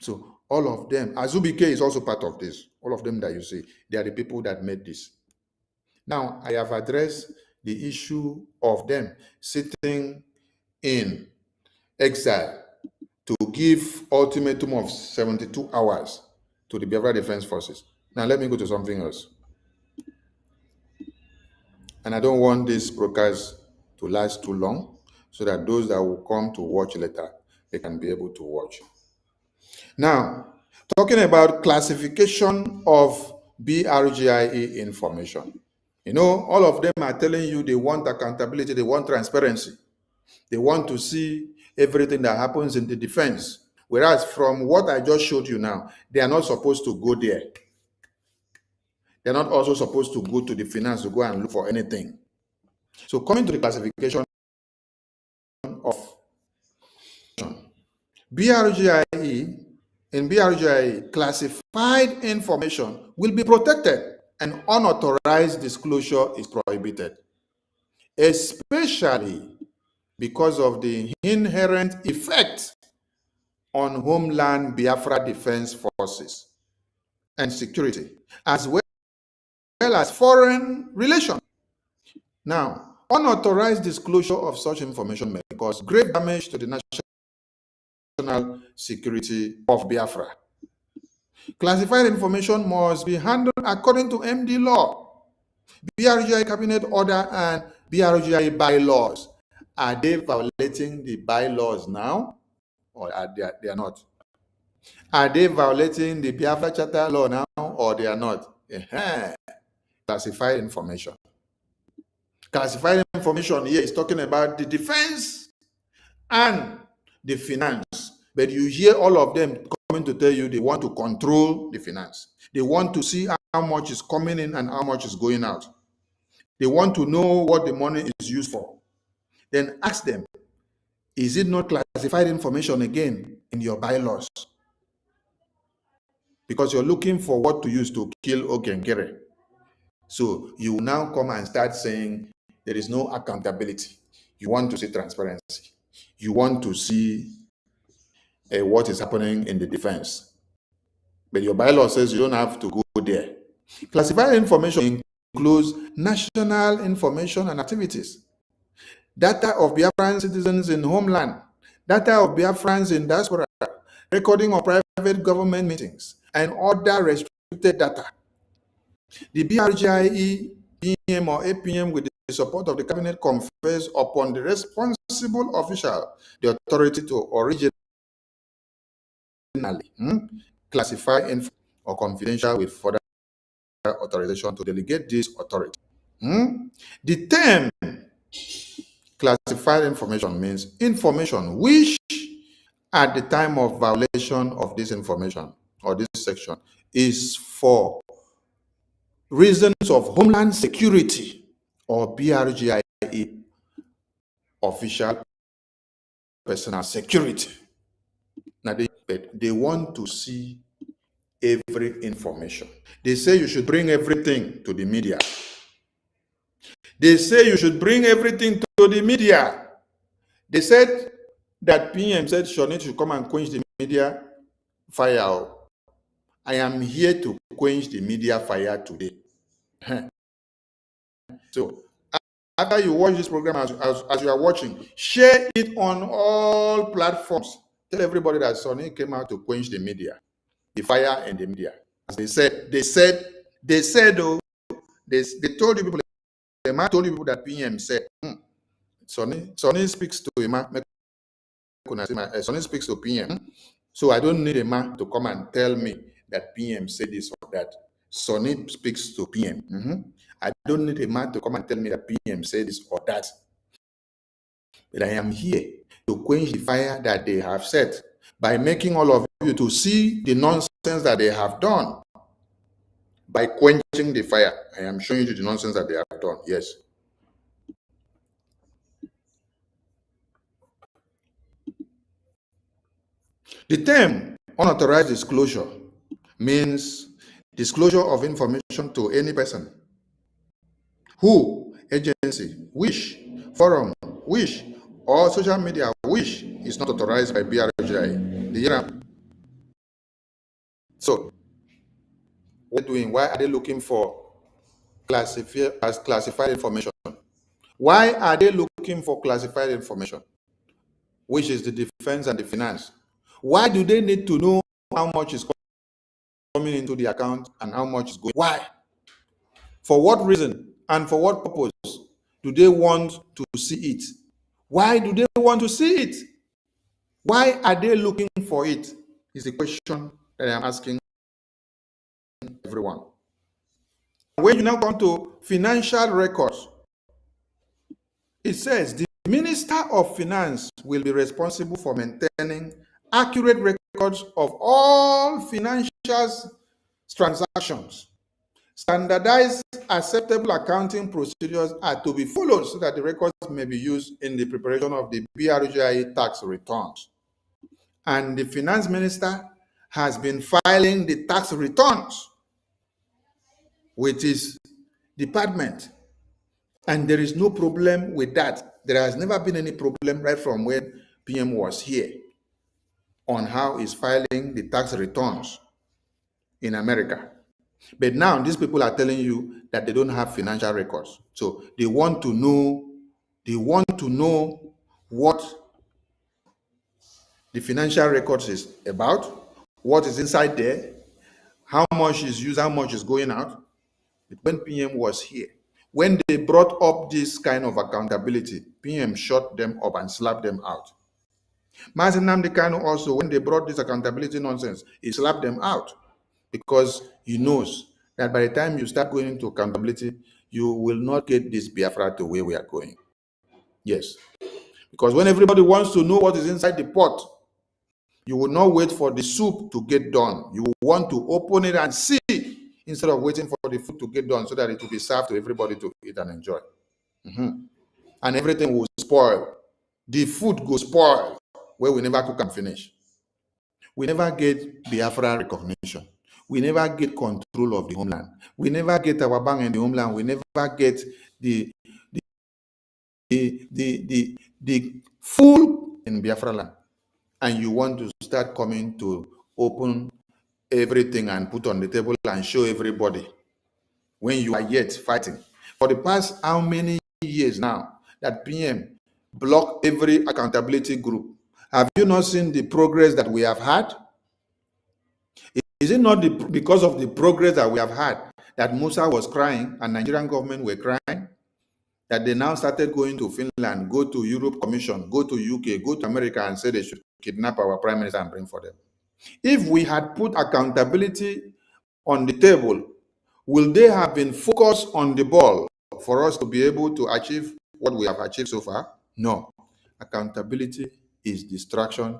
So all of them, Azubike is also part of this. All of them that you see, they are the people that made this. Now, I have addressed the issue of them sitting in exile to give ultimatum of 72 hours to the Biafra Defense Forces. Now, let me go to something else. And I don't want this broadcast to last too long, so that those that will come to watch later, they can be able to watch. Now, talking about classification of BRGIE information. You know, all of them are telling you they want accountability, they want transparency. They want to see everything that happens in the defense. Whereas from what I just showed you now, they are not supposed to go there. They're not also supposed to go to the finance to go and look for anything. So coming to the classification of BRGIE, in BRGIE, classified information will be protected and unauthorized disclosure is prohibited, especially because of the inherent effect on homeland Biafra Defense Forces and security, as well as foreign relations. Now, unauthorized disclosure of such information may cause grave damage to the national security of Biafra. Classified information must be handled according to MD law, BRGI Cabinet Order, and BRGI bylaws. Are they violating the bylaws now, or are they are not? Are they violating the Biafra Charter law now, or they are not? Classified information. Classified information here is talking about the defense and the finance. But you hear all of them coming to tell you they want to control the finance. They want to see how much is coming in and how much is going out. They want to know what the money is used for. Then ask them, is it not classified information again in your bylaws? Because you're looking for what to use to kill Okenkere. So you now come and start saying there is no accountability. You want to see transparency. You want to see what is happening in the defense. But your bylaw says you don't have to go there. Classified information includes national information and activities, data of Biafran citizens in homeland, data of Biafrans in diaspora, recording of private government meetings, and other restricted data. The BRGIE, PM or APM, with the support of the Cabinet, confers upon the responsible official the authority to originally classify info or confidential with further authorization to delegate this authority. The term classified information means information which at the time of violation of this information or this section is for reasons of homeland security or BRGIE official personal security. Now they want to see every information. They say you should bring everything to the media. They say you should bring everything to the media. They said that PM said Shonit should come and quench the media fire. I am here to quench the media fire today. So after you watch this program, as you are watching, share it on all platforms. Tell everybody that Sonny came out to quench the media, the fire in the media. As they said, though, they told you people, the man told you people that PM said, Sonny speaks to a man, Sonny speaks to PM. So I don't need a man to come and tell me that PM said this or that. Sonny speaks to PM. I don't need a man to come and tell me that PM said this or that. But I am here to quench the fire that they have set by making all of you to see the nonsense that they have done. By quenching the fire, I am showing you the nonsense that they have done. Yes. The term unauthorized disclosure means disclosure of information to any person who, agency, wish, forum, wish, or social media wish is not authorized by BRGI. So, what are they doing? Why are they looking for classified information? Why are they looking for classified information, which is the defense and the finance? Why do they need to know how much is coming into the account and how much is going? Why? For what reason and for what purpose do they want to see it? Why do they want to see it? Why are they looking for it? Is the question that I'm asking everyone. when you now come to financial records, it says the Minister of Finance will be responsible for maintaining accurate records of all financial transactions. Standardized, acceptable accounting procedures are to be followed so that the records may be used in the preparation of the BRGI tax returns. And the finance minister has been filing the tax returns with his department. And there is no problem with that. There has never been any problem right from when PM was here on how he's filing the tax returns in America. But now these people are telling you that they don't have financial records. So they want to know what the financial records is about, what is inside there, how much is used, how much is going out. But when PM was here, when they brought up this kind of accountability, PM shut them up and slapped them out. Mazi Nnamdi Kanu also, when they brought this accountability nonsense, he slapped them out because he knows that by the time you start going into accountability, you will not get this Biafra to where we are going. Yes. Because when everybody wants to know what is inside the pot, you will not wait for the soup to get done. You will want to open it and see instead of waiting for the food to get done so that it will be served to everybody to eat and enjoy. And everything will spoil. The food will spoil where we never cook and finish. We never get Biafra recognition. We never get control of the homeland. We never get our bank in the homeland. We never get the full in Biafra land. And you want to start coming to open everything and put on the table and show everybody when you are yet fighting. For the past how many years now that PM blocked every accountability group? Have you not seen the progress that we have had? Is it not because of the progress that we have had that Musa was crying and Nigerian government were crying? That they now started going to Finland, go to Europe Commission, go to UK, go to America and say they should kidnap our prime minister and bring for them. If we had put accountability on the table, will they have been focused on the ball for us to be able to achieve what we have achieved so far? No. Accountability is distraction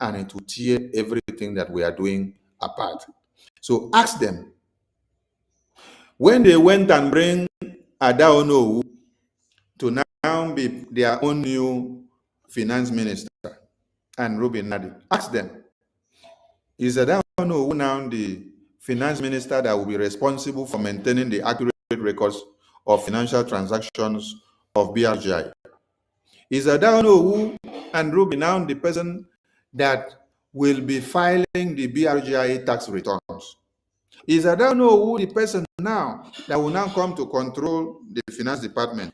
and it will tear everything that we are doing apart. So ask them, when they went and bring Adaonowu to now be their own new finance minister and Ruben Nadi, ask them, is Adaonowu now the finance minister that will be responsible for maintaining the accurate records of financial transactions of BRGI? Is Adaonowu and Ruben now the person that will be filing the BRGI tax returns? Is Adaonowu the person now that will now come to control the finance department?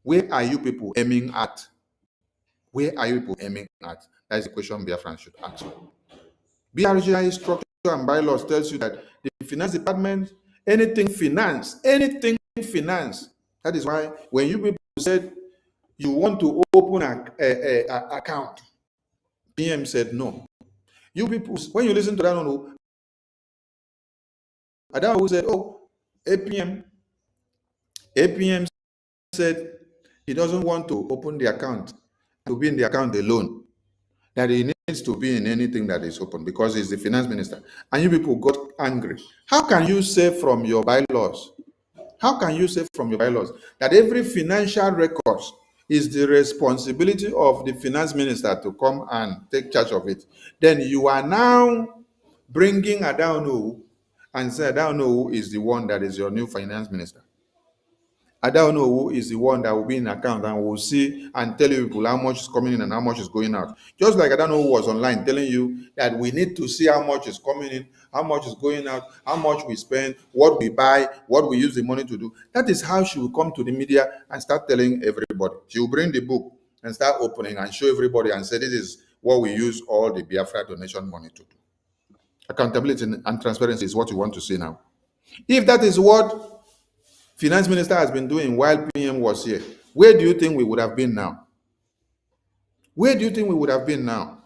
Where are you people aiming at? Where are you people aiming at? That is the question Biafran should ask. BRGI structure and bylaws tells you that the finance department, anything finance. That is why when you people said you want to open an account, PM said no. You people, when you listen to Adaonowu said, oh, APM said he doesn't want to open the account, to be in the account alone, that he needs to be in anything that is open because he's the finance minister. And you people got angry. How can you say from your bylaws, that every financial record is the responsibility of the finance minister to come and take charge of it? Then you are now bringing Adaonowu and say Adaonowu is the one that is your new finance minister. Adaonowu is the one that will be in account and will see and tell you people how much is coming in and how much is going out. Just like Adaonowu was online telling you that we need to see how much is coming in, how much is going out, how much we spend, what we buy, what we use the money to do. That is how she will come to the media and start telling everybody. She will bring the book and start opening and show everybody and say, this is what we use all the Biafra donation money to do. Accountability and transparency is what you want to see now. If that is what finance minister has been doing while PM was here, where do you think we would have been now? Where do you think we would have been now?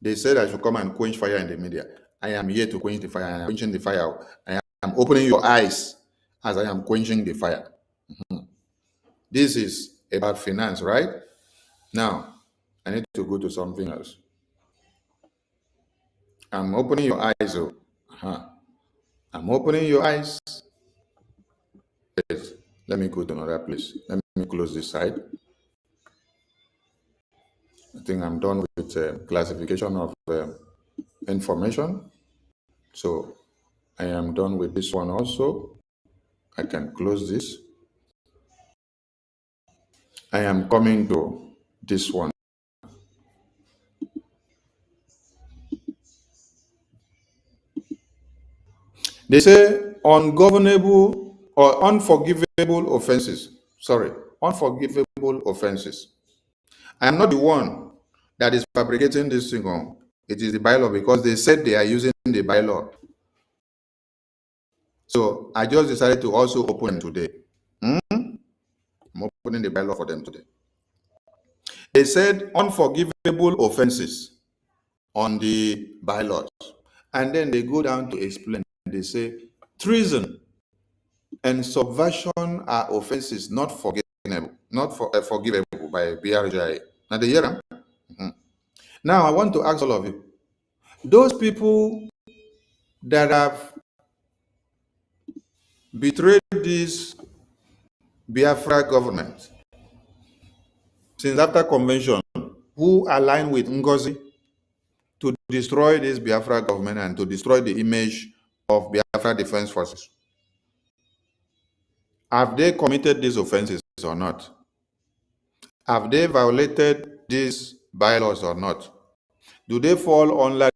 They said I should come and quench fire in the media. I am here to quench the fire. I am quenching the fire. I am opening your eyes as I am quenching the fire. This is about finance, right? Now, I need to go to something else. I'm opening your eyes. Oh. Uh-huh. I'm opening your eyes. Yes. Let me go to another place. Let me close this side. I think I'm done with classification of information. So I am done with this one also. I can close this. I am coming to this one. They say ungovernable or unforgivable offenses. Sorry, unforgivable offenses. I am not the one that is fabricating this thing on. It is the bylaw because they said they are using the bylaw. So I just decided to also open today. I'm opening the bylaw for them today. They said unforgivable offenses on the bylaws. And then they go down to explain. They say treason and subversion are offenses not forgivable, forgivable by BRGI. Now, they hear them? Now, I want to ask all of you, those people that have betrayed this Biafra government since after convention, who align with Ngozi to destroy this Biafra government and to destroy the image of Biafra Defense Forces, have they committed these offenses or not? Have they violated these bylaws or not? Do they fall under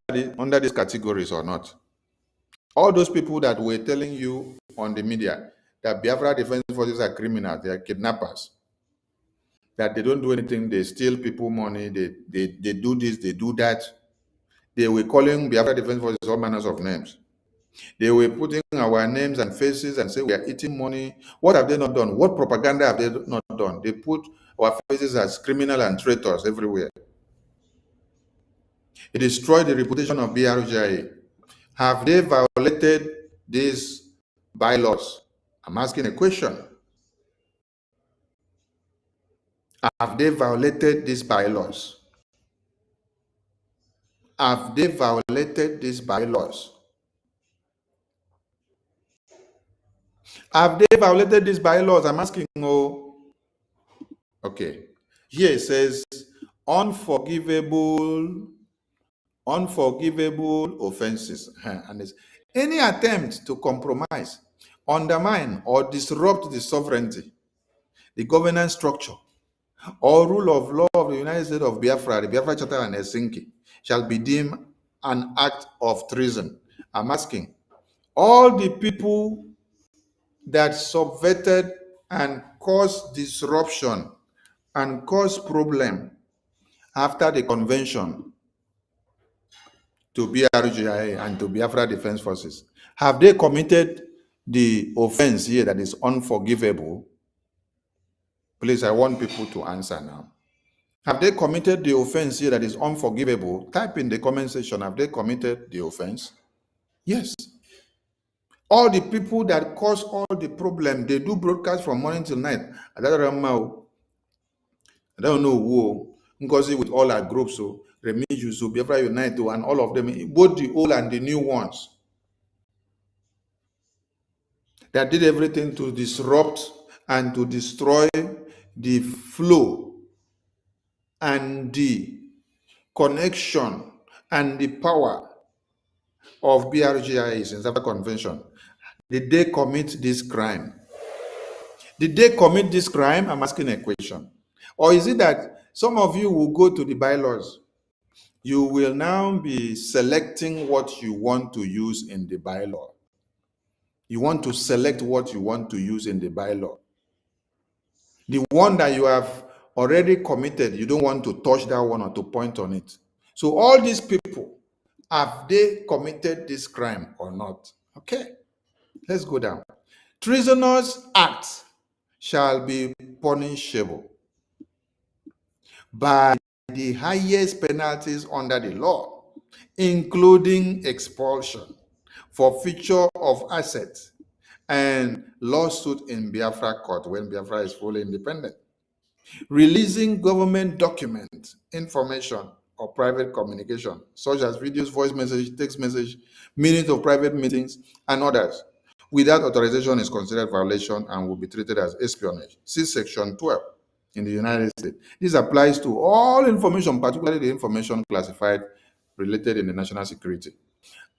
these categories or not? All those people that were telling you on the media that Biafra Defense Forces are criminals, they are kidnappers, that they don't do anything, they steal people money, they do this, they do that. They were calling Biafra Defense Forces all manners of names. They were putting our names and faces and say we are eating money. What have they not done? What propaganda have they not done? They put our faces as criminal and traitors everywhere. It destroyed the reputation of BRGIA. Have they violated these bylaws? I'm asking a question. Have they violated these bylaws? Have they violated these bylaws? Have they violated these bylaws? I'm asking. Oh, okay. Here it says unforgivable offenses. And it's any attempt to compromise, undermine, or disrupt the sovereignty, the governance structure, or rule of law of the United States of Biafra, the Biafra Charter and Helsinki, shall be deemed an act of treason. I'm asking, all the people that subverted and caused disruption and caused problem after the convention to BRGIA and to Biafra Defense Forces, have they committed the offense here that is unforgivable? Please, I want people to answer now. Have they committed the offense here that is unforgivable? Type in the comment section, have they committed the offense? Yes. All the people that cause all the problem, they do broadcast from morning till night. I don't know who, Ngozi with all our groups, so Remigius, so Biafra Unite, and all of them, both the old and the new ones, that did everything to disrupt and to destroy the flow and the connection and the power of BRGIA since after convention. Did they commit this crime? Did they commit this crime? I'm asking a question. Or is it that some of you will go to the bylaws? You will now be selecting what you want to use in the bylaw. You want to select what you want to use in the bylaw. The one that you have already committed, you don't want to touch that one or to point on it. So all these people, have they committed this crime or not? Okay, let's go down. Treasonous acts shall be punishable by the highest penalties under the law, including expulsion forfeiture of assets, and lawsuit in Biafra court when Biafra is fully independent. Releasing government documents, information, or private communication, such as videos, voice message, text message, minutes of private meetings, and others, without authorization is considered violation and will be treated as espionage. See Section 12 in the United States. This applies to all information, particularly the information classified related in the national security.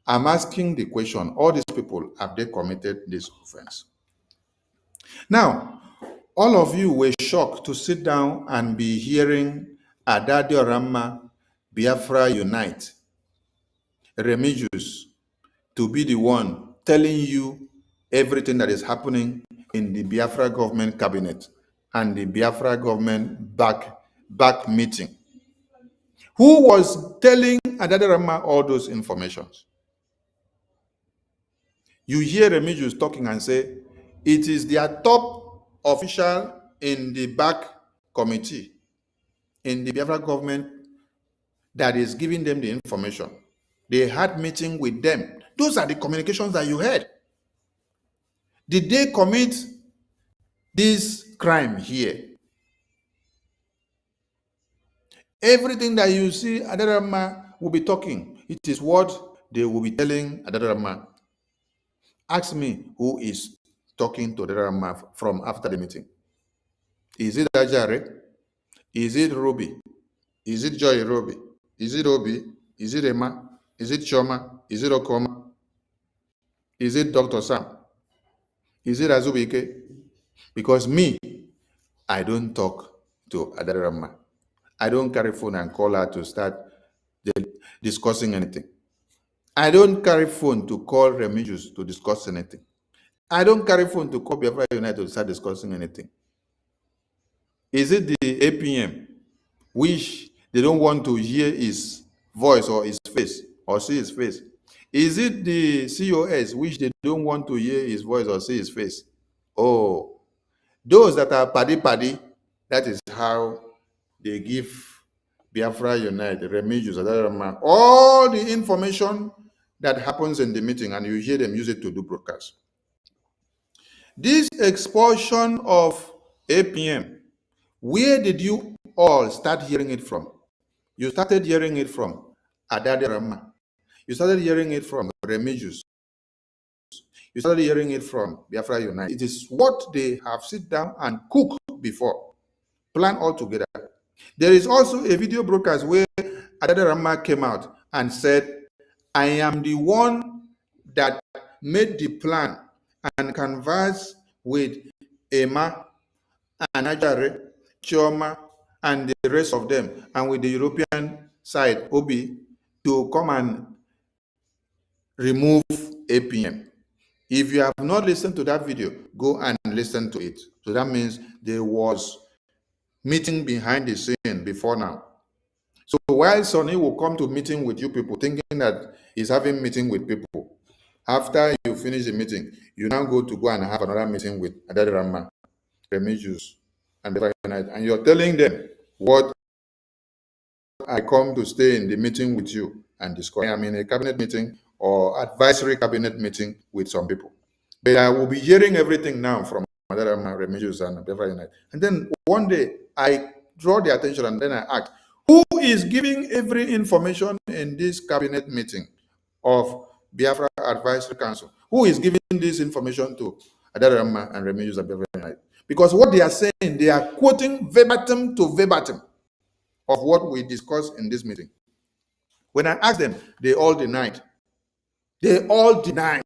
I'm asking the question, all these people, have they committed this offense? Now, all of you were shocked to sit down and be hearing Adadio Rama, Biafra Unite, Remigius, to be the one telling you everything that is happening in the Biafra government cabinet and the Biafra government back meeting. Who was telling Adadio Rama all those informations? You hear Remigius talking and say, it is their top official in the back committee, in the Biafra government, that is giving them the information. They had meeting with them. Those are the communications that you heard. Did they commit this crime here? Everything that you see Adadio Rama will be talking, it is what they will be telling Adadio Rama. Ask me who is talking to Adadio Rama from after the meeting. Is it Ajare? Is it Ruby? Is it Joy Ruby? Is it Obi? Is it Emma? Is it Choma? Is it Okoma? Is it Dr. Sam? Is it Azubike? Because me, I don't talk to Adadio Rama. I don't carry phone and call her to start discussing anything. I don't carry phone to call Remigius to discuss anything. I don't carry phone to call Biafra United to start discussing anything. Is it the APM, which they don't want to hear his voice or his face or see his face? Is it the COS, which they don't want to hear his voice or see his face? Oh, those that are paddy, that is how they give Biafra United, Remigius, all the information that happens in the meeting, and you hear them use it to do broadcast. This expulsion of APM, where did you all start hearing it from? You started hearing it from Adadio Rama. You started hearing it from Remigius. You started hearing it from Biafra United. It is what they have sit down and cooked before, plan all together. There is also a video broadcast where Adadio Rama came out and said, I am the one that made the plan and conversed with Emma and Ajare, Chioma, and the rest of them, and with the European side, Obi, to come and remove APM. If you have not listened to that video, go and listen to it. So that means there was meeting behind the scene before now. So while Sonny will come to meeting with you people, thinking that he's having meeting with people, after you finish the meeting, you now go and have another meeting with Adadio Rama, Remigius, and the United, and you're telling them what I come to stay in the meeting with you and discuss. I'm in a cabinet meeting or advisory cabinet meeting with some people. But I will be hearing everything now from Adadio Rama, Remigius, and the United. And then one day I draw the attention and then I ask, who is giving every information in this cabinet meeting of Biafra Advisory Council? Who is giving this information to Adadio Rama and Remigius and Biafra United? Because what they are saying, they are quoting verbatim to verbatim of what we discussed in this meeting. When I asked them, they all denied. They all denied.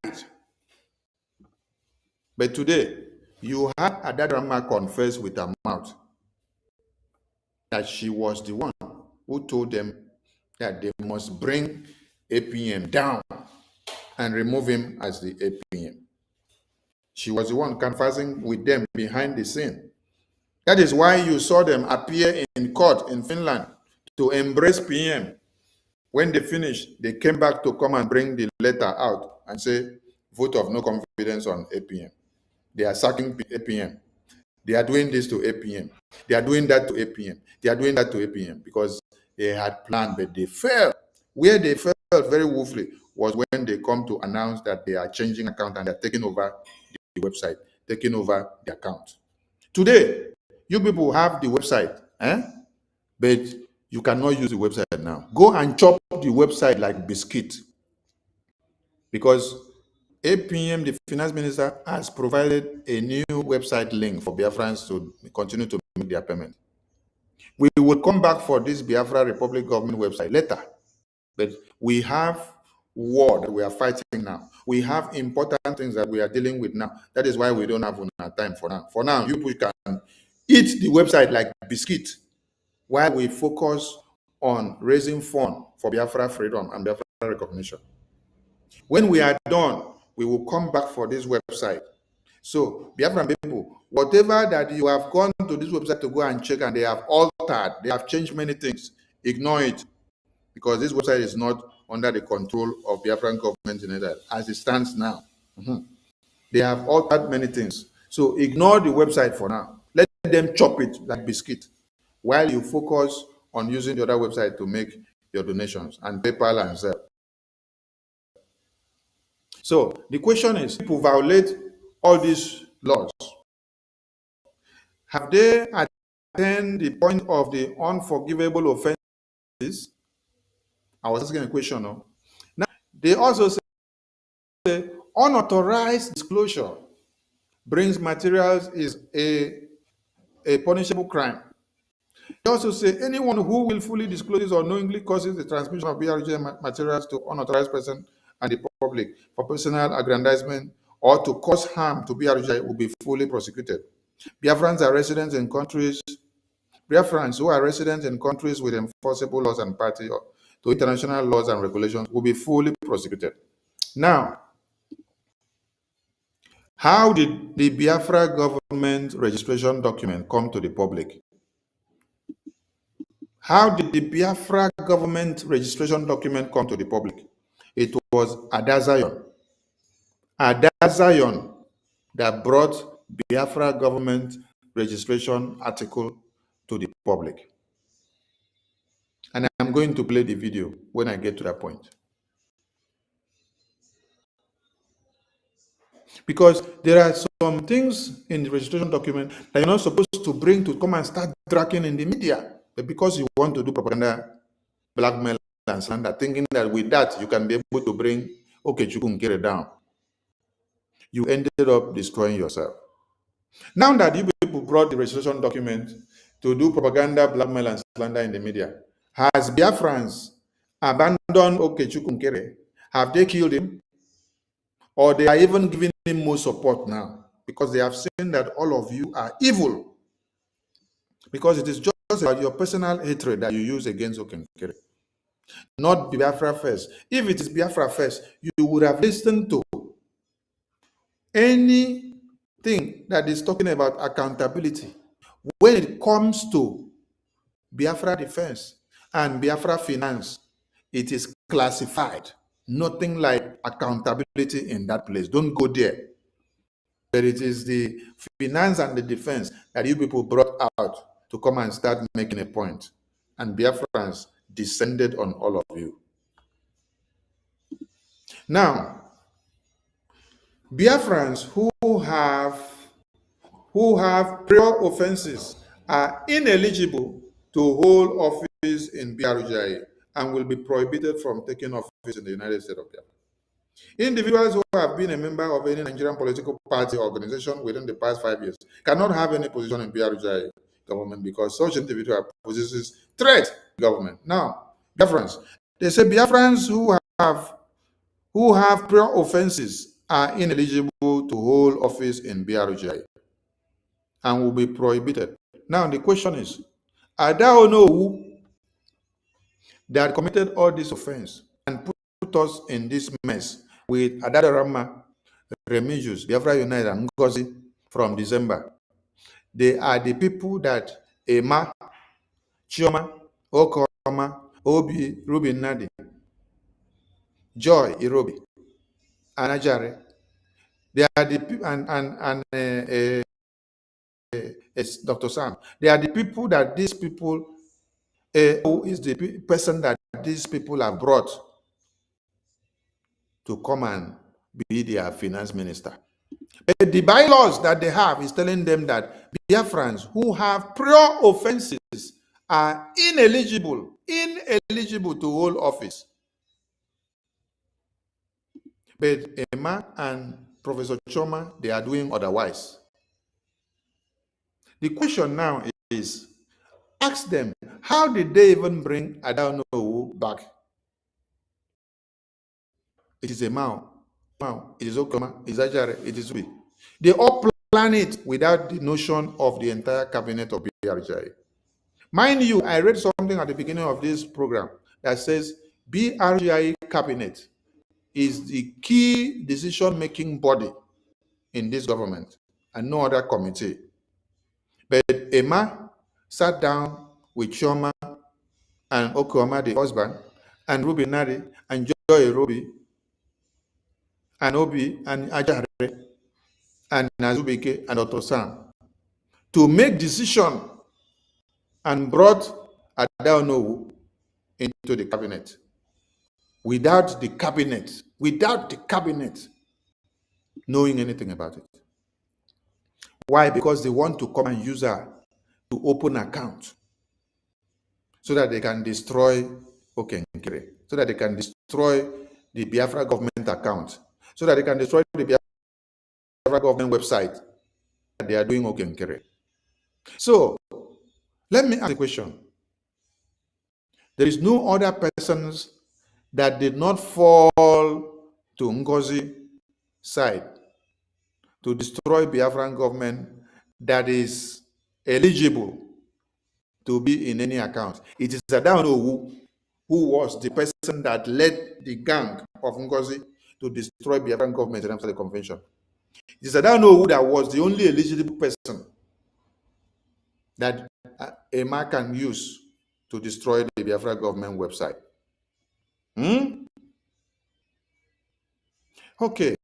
But today, you had Adadio Rama confess with her mouth that she was the one who told them that they must bring APM down and remove him as the APM. She was the one confessing with them behind the scene. That is why you saw them appear in court in Finland to embrace PM. When they finished, they came back to come and bring the letter out and say, vote of no confidence on APM. They are sacking APM. They are doing this to APM. They are doing that to APM. They are doing that to APM because they had planned, but they failed. Where they failed very woefully was when they come to announce that they are changing account and they're taking over the website, taking over the account. Today, you people have the website, but you cannot use the website now. Go and chop the website like biscuit, because 8 p.m. the finance minister has provided a new website link for Biafrans to continue to make their payment. We will come back for this Biafra Republic government website later, but we have war that we are fighting now. We have important things that we are dealing with now. That is why we don't have enough time for now. For now, you people can eat the website like biscuit while we focus on raising funds for Biafra freedom and Biafra recognition. When we are done, we will come back for this website. So, Biafran people, whatever that you have gone to this website to go and check and they have altered, they have changed many things, ignore it, because this website is not under the control of Biafran government in Israel as it stands now. They have altered many things. So ignore the website for now. Let them chop it like biscuit while you focus on using the other website to make your donations and PayPal and Zelle. So the question is, people violate all these laws. Have they attained the point of the unforgivable offenses? I was asking a question. No? Now, they also say unauthorized disclosure brings materials is a punishable crime. They also say anyone who willfully discloses or knowingly causes the transmission of BRG materials to unauthorized person and the public for personal aggrandizement or to cause harm to BRG will be fully prosecuted. Biafrans are residents in countries, Biafrans who are residents in countries with enforceable laws and party to international laws and regulations will be fully prosecuted. Now, how did the Biafra government registration document come to the public? How did the Biafra government registration document come to the public? It was Adazion that brought Biafra government registration article to the public. And I'm going to play the video when I get to that point. Because there are some things in the registration document that you're not supposed to bring to come and start dragging in the media. But because you want to do propaganda, blackmail, and slander, thinking that with that you can be able to bring Okechukwu Nkere down, you ended up destroying yourself. Now that you people brought the registration document to do propaganda, blackmail, and slander in the media, has Biafrans abandoned Okechukwu Nkere? Have they killed him? Or they are even giving him more support now because they have seen that all of you are evil. Because it is just about your personal hatred that you use against Okechukwu, not Biafra first. If it is Biafra first, you would have listened to anything that is talking about accountability. When it comes to Biafra defense and Biafra finance, it is classified. Nothing like accountability in that place. Don't go there. But it is the finance and the defense that you people brought out to come and start making a point. And Biafrans descended on all of you. Now, Biafrans who have prior offenses are ineligible to hold office in BRGI and will be prohibited from taking office in the United States of Biafra. Individuals who have been a member of any Nigerian political party or organization within the past 5 years cannot have any position in BRGI government because such individual possesses threat to government. Now, Biafrans, they say Biafrans who have prior offenses are ineligible to hold office in BRGI and will be prohibited. Now, the question is, I don't know who that committed all this offense and put us in this mess with Adadarama, Remigius, Biafra United, and Ngozi from December. They are the people that Emma, Chioma, Okoma, Obi, Ruben Nadi, Joy, Irobi, and Ajare. They are the people, and it's Dr. Sam. They are the people that these people, who is the person that these people have brought to come and be their finance minister. But the bylaws that they have is telling them that Biafrans who have prior offenses are ineligible to hold office. But Emma and Professor Choma, they are doing otherwise. The question now is, ask them, how did they even bring Adaonowu back? It is a Mao, it is Okoma, it is Ajare, it is we. They all plan it without the notion of the entire cabinet of BRGI. Mind you, I read something at the beginning of this program that says BRGI cabinet is the key decision-making body in this government and no other committee. But Emma sat down with Chioma and Okoma, the husband, and Ruby Nari, and Joy Ruby, and Obi, and Ajare, and Nazubike, and Dr. Sam, to make decision and brought Adaonowu into the cabinet. Without the cabinet knowing anything about it. Why? Because they want to come and use her to open account so that they can destroy Okenkere, so that they can destroy the Biafra government account, so that they can destroy the Biafra government website that they are doing Okenkere. So, let me ask a question. There is no other persons that did not fall to Ngozi's side to destroy Biafran government that is eligible to be in any account. It is Adaonowu who was the person that led the gang of Ngozi to destroy Biafran government after the convention. It is Adaonowu that was the only eligible person that Emma can use to destroy the Biafra government website. Okay,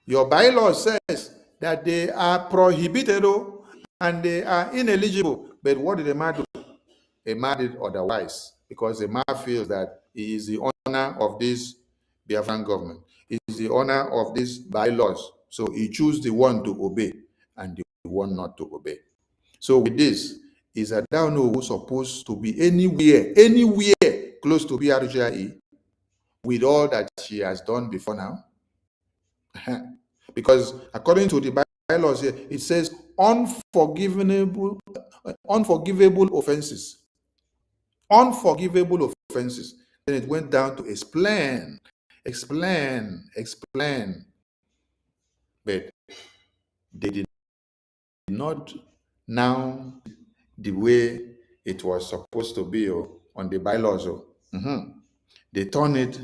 your bylaw says that they are prohibited and they are ineligible. But what did Emma do? Emma did otherwise, because Emma feels that he is the owner of this Biafran government. He is the owner of these bylaws. So he chooses the one to obey and the one not to obey. So with this, is Adaonowu supposed to be anywhere close to BRGIE with all that she has done before now? Because according to the bylaws here, it says unforgivable offenses. Unforgivable offenses. Then it went down to explain. But they did not now the way it was supposed to be on the bylaws. They turn it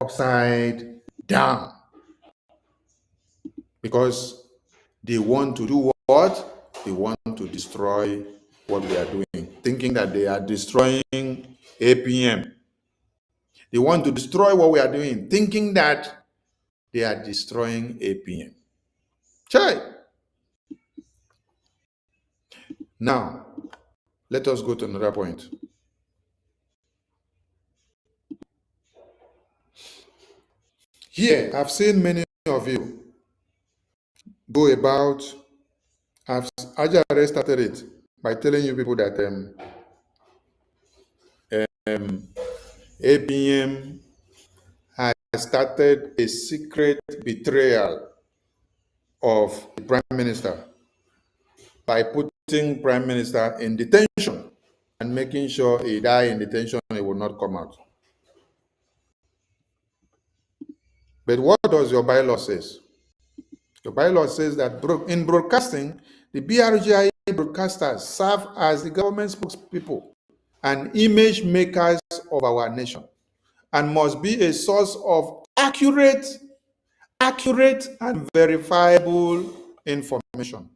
upside down because they want to do what? They want to destroy what we are doing, thinking that they are destroying APM. They want to destroy what we are doing, thinking that they are destroying APM. Chai. Now, let us go to another point. Here, I've seen many of you go about, Ajare started it by telling you people that APM has started a secret betrayal of the Prime Minister by putting Prime Minister in detention and making sure he die in detention, he will not come out. But what does your bylaw says? Your bylaw says that in broadcasting, the BRGI broadcasters serve as the government spokespeople and image makers of our nation and must be a source of accurate and verifiable information.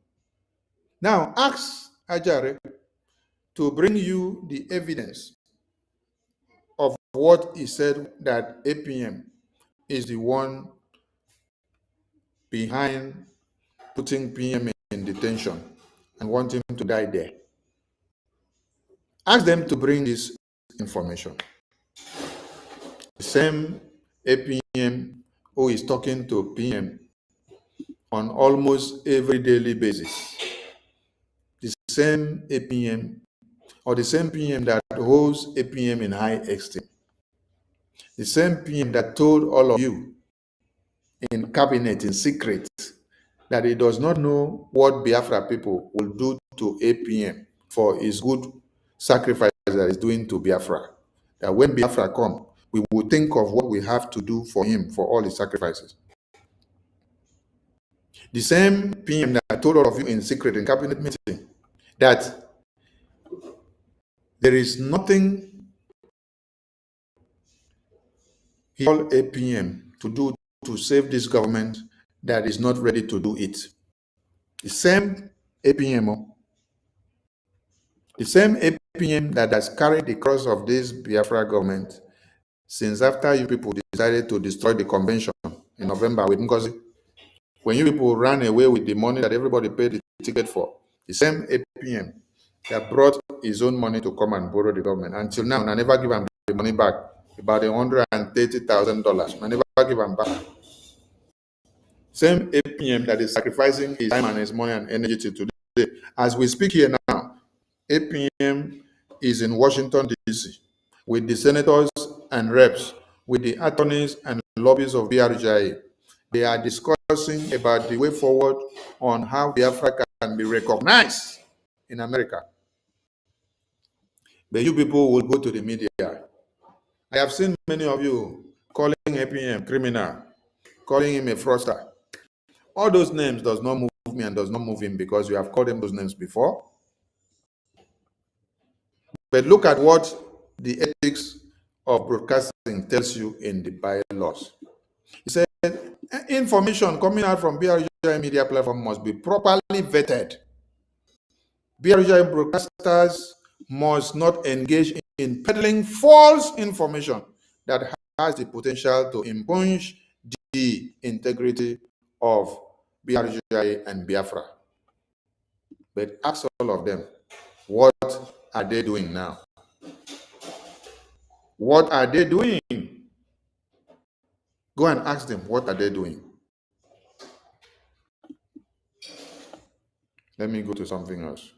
Now, ask Ajare to bring you the evidence of what he said, that APM is the one behind putting PM in detention and want him to die there. Ask them to bring this information. The same APM who is talking to PM on almost every daily basis. The same APM or the same PM that holds APM in high esteem. The same PM that told all of you in cabinet in secret that he does not know what Biafra people will do to APM for his good sacrifice that he's doing to Biafra. That when Biafra come, we will think of what we have to do for him for all his sacrifices. The same PM that told all of you in secret in cabinet meeting that there is nothing he called APM to do to save this government that is not ready to do it. The same APM, the same APM that has carried the cross of this Biafra government since after you people decided to destroy the convention in November with Ngozi. When you people ran away with the money that everybody paid the ticket for, the same APM that brought his own money to come and borrow the government. Until now, I never give him the money back, about $130,000. I never give him back. Same APM that is sacrificing his time and his money and energy to today. As we speak here now, APM is in Washington, D.C. with the senators and reps, with the attorneys and lobbies of BRGI. They are discussing about the way forward on how Biafra can be recognized in America. But you people will go to the media. I have seen many of you calling APM criminal, calling him a fraudster. All those names does not move me and does not move him because you have called him those names before. But look at what the ethics of broadcasting tells you in the bylaws. He said, information coming out from BRGI media platform must be properly vetted. BRGI broadcasters must not engage in peddling false information that has the potential to impugn the integrity of BRGI and Biafra. But ask all of them, what are they doing now? What are they doing? Go and ask them, what are they doing? Let me go to something else.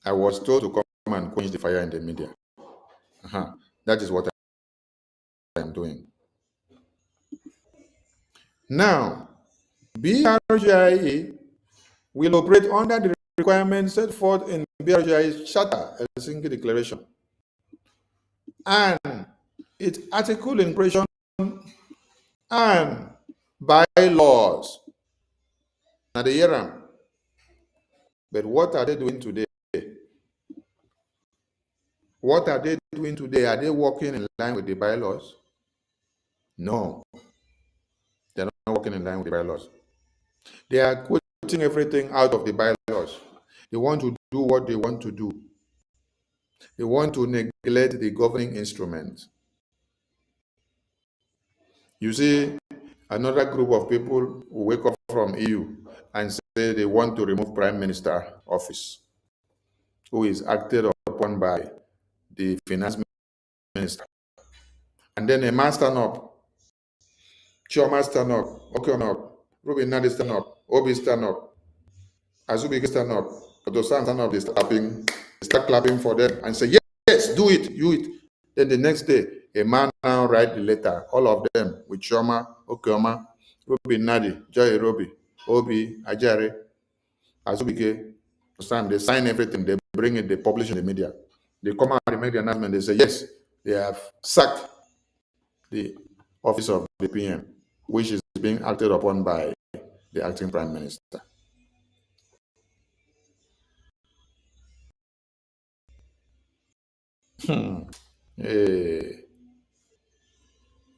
I was told to come and quench the fire in the media. That is what I'm doing. Now, BRGIA will operate under the requirements set forth in BRGI's charter, a single declaration, and its article incorporation and bylaws. Now they hear them. But what are they doing today? What are they doing today? Are they working in line with the bylaws? No. They're not working in line with the bylaws. They are quoting everything out of the bylaws. They want to do what they want to do. They want to neglect the governing instrument. You see, another group of people who wake up from EU and say they want to remove Prime Minister office, who is acted upon by the finance minister. And then a man stand up, Chioma stand up, Okeono, Ruben Nadi stand up, Obi stand up, Azubi stand up, Odosan stand up, they start clapping for them and say, yes, do it, do it. Then the next day, a man now write the letter, all of them with Chioma, Okeoma, Ruben Nadi, Joy Robi, Obi, Ajare, Azubike, they sign everything, they bring it, they publish in the media. They come out, they make the announcement, they say, yes, they have sacked the office of the PM, which is being acted upon by the acting Prime Minister.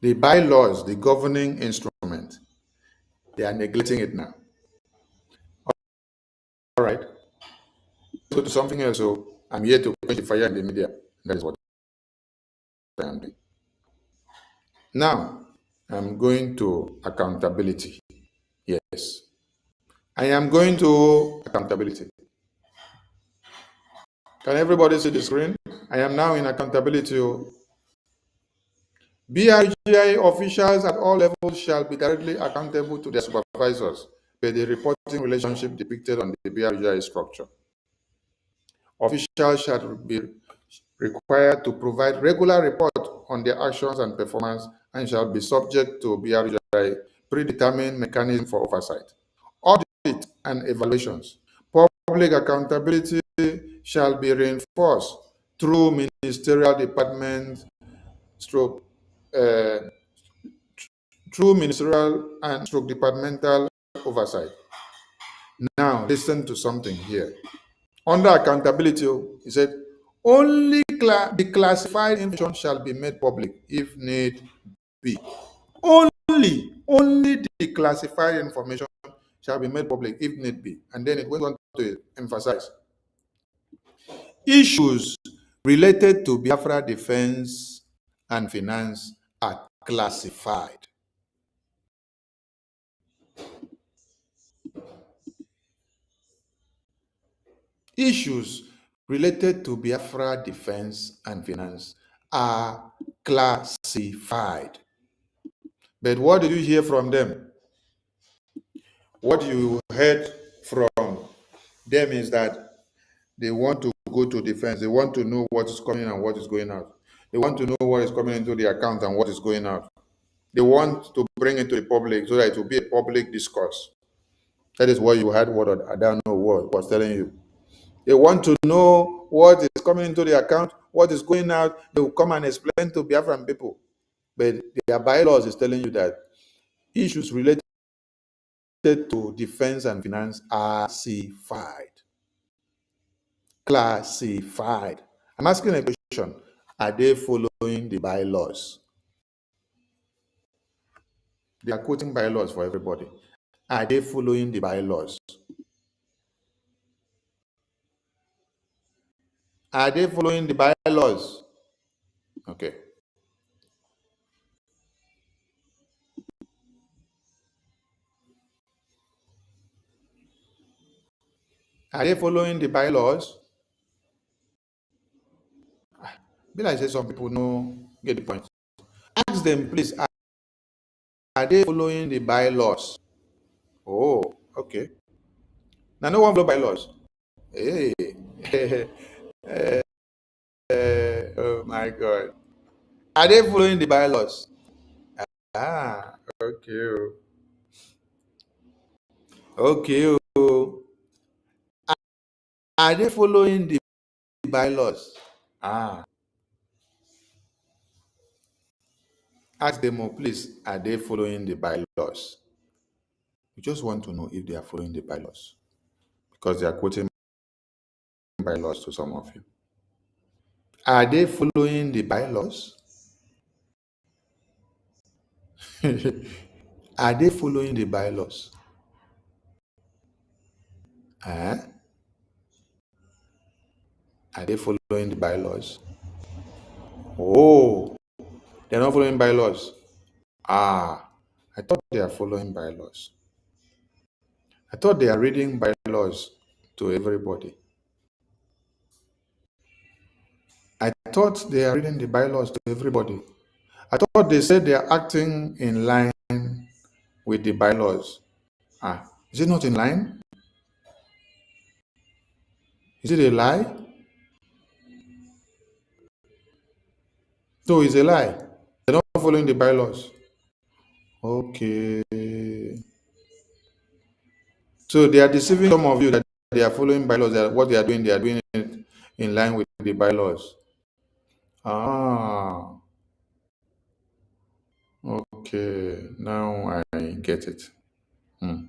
The bylaws, the governing instrument, they are neglecting it now. All right. Go to something else. So I'm here to quench the fire in the media. That is what I am doing. Now, I'm going to accountability. Yes. I am going to accountability. Can everybody see the screen? I am now in accountability. BRGI officials at all levels shall be directly accountable to their supervisors by the reporting relationship depicted on the BRGI structure. Officials shall be required to provide regular report on their actions and performance and shall be subject to BRGI predetermined mechanism for oversight, audit, and evaluations. Public accountability shall be reinforced through ministerial departments, stroke, uh, through ministerial and stroke departmental oversight. Now, listen to something here. Under accountability, he said, only the classified information shall be made public if need be. Only the classified information shall be made public if need be. And then it went on to emphasize issues related to Biafra defense and finance are classified. Issues related to Biafra defense and finance are classified. But what did you hear from them? What you heard from them is that they want to go to defense. They want to know what is coming and what is going out. They want to know what is coming into the account and what is going out. They want to bring it to the public so that it will be a public discourse. That is what you heard what I don't know what was telling you. They want to know what is coming into the account, what is going out. They will come and explain to Biafran people. But their bylaws is telling you that issues related to defense and finance are classified. Classified. I'm asking a question. Are they following the bylaws? They are quoting bylaws for everybody. Are they following the bylaws? Are they following the bylaws? Okay. Are they following the bylaws? Be like say some people no get the point. Ask them, please, are they following the bylaws? Oh, okay. Now, no one follow bylaws. Hey. Oh my God. Are they following the bylaws? Ah, okay. Okay. Are they following the bylaws? Ah, ask them, please, are they following the bylaws? We just want to know if they are following the bylaws because they are quoting bylaws to some of you. Are they following the bylaws? Are they following the bylaws? Eh? Are they following the bylaws? Oh, they're not following bylaws. Ah, I thought they are following bylaws. I thought they are reading bylaws to everybody. I thought they are reading the bylaws to everybody. I thought they said they are acting in line with the bylaws. Ah, is it not in line? Is it a lie? No, it's a lie. They're not following the bylaws. Okay. So they are deceiving some of you that they are following bylaws. That what they are doing it in line with the bylaws. Ah, okay. Now I get it. Hmm.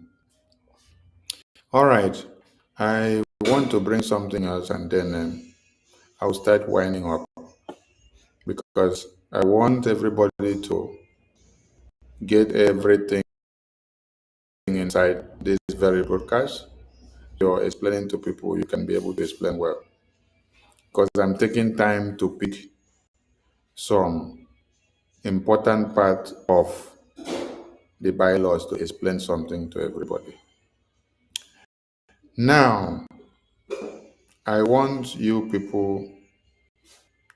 All right. I want to bring something else and then I'll start winding up because I want everybody to get everything inside this very broadcast. You're explaining to people, you can be able to explain well. Because I'm taking time to pick some important part of the bylaws to explain something to everybody. Now, I want you people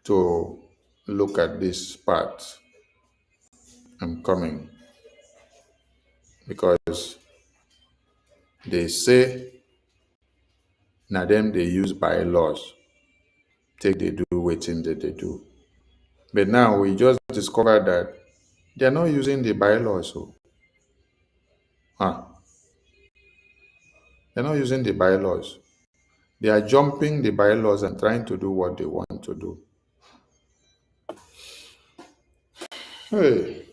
to look at this part. I'm coming. Because they say na them they use bylaws take they do wetin that they do. But now we just discovered that they're not using the bylaws. So, they're not using the bylaws. They are jumping the bylaws and trying to do what they want to do. Hey,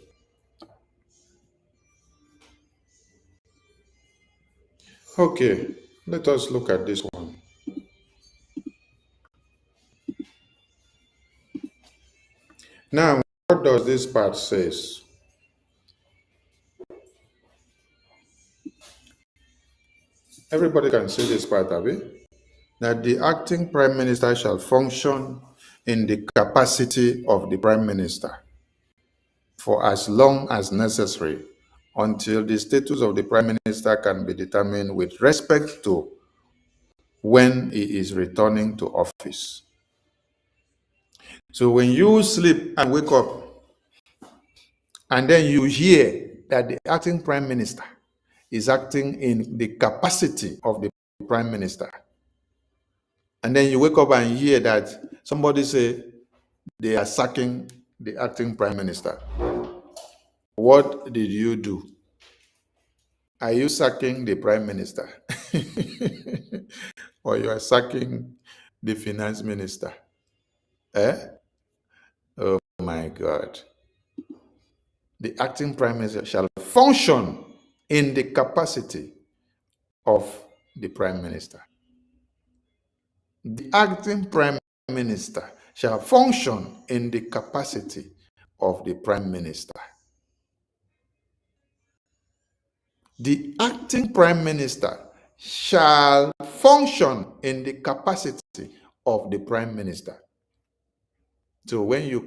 okay, let us look at this one. Now, what does this part says? Everybody can see this part of it. That the acting prime minister shall function in the capacity of the prime minister for as long as necessary until the status of the prime minister can be determined with respect to when he is returning to office. So when you sleep and wake up and then you hear that the acting prime minister is acting in the capacity of the prime minister, and then you wake up and hear that somebody say they are sacking the acting prime minister, what did you do? Are you sacking the prime minister? Or you are sacking the finance minister? Eh? Oh my God. The acting prime minister shall function in the capacity of the prime minister. The acting prime minister shall function in the capacity of the prime minister. The acting prime minister shall function in the capacity of the prime minister. So when you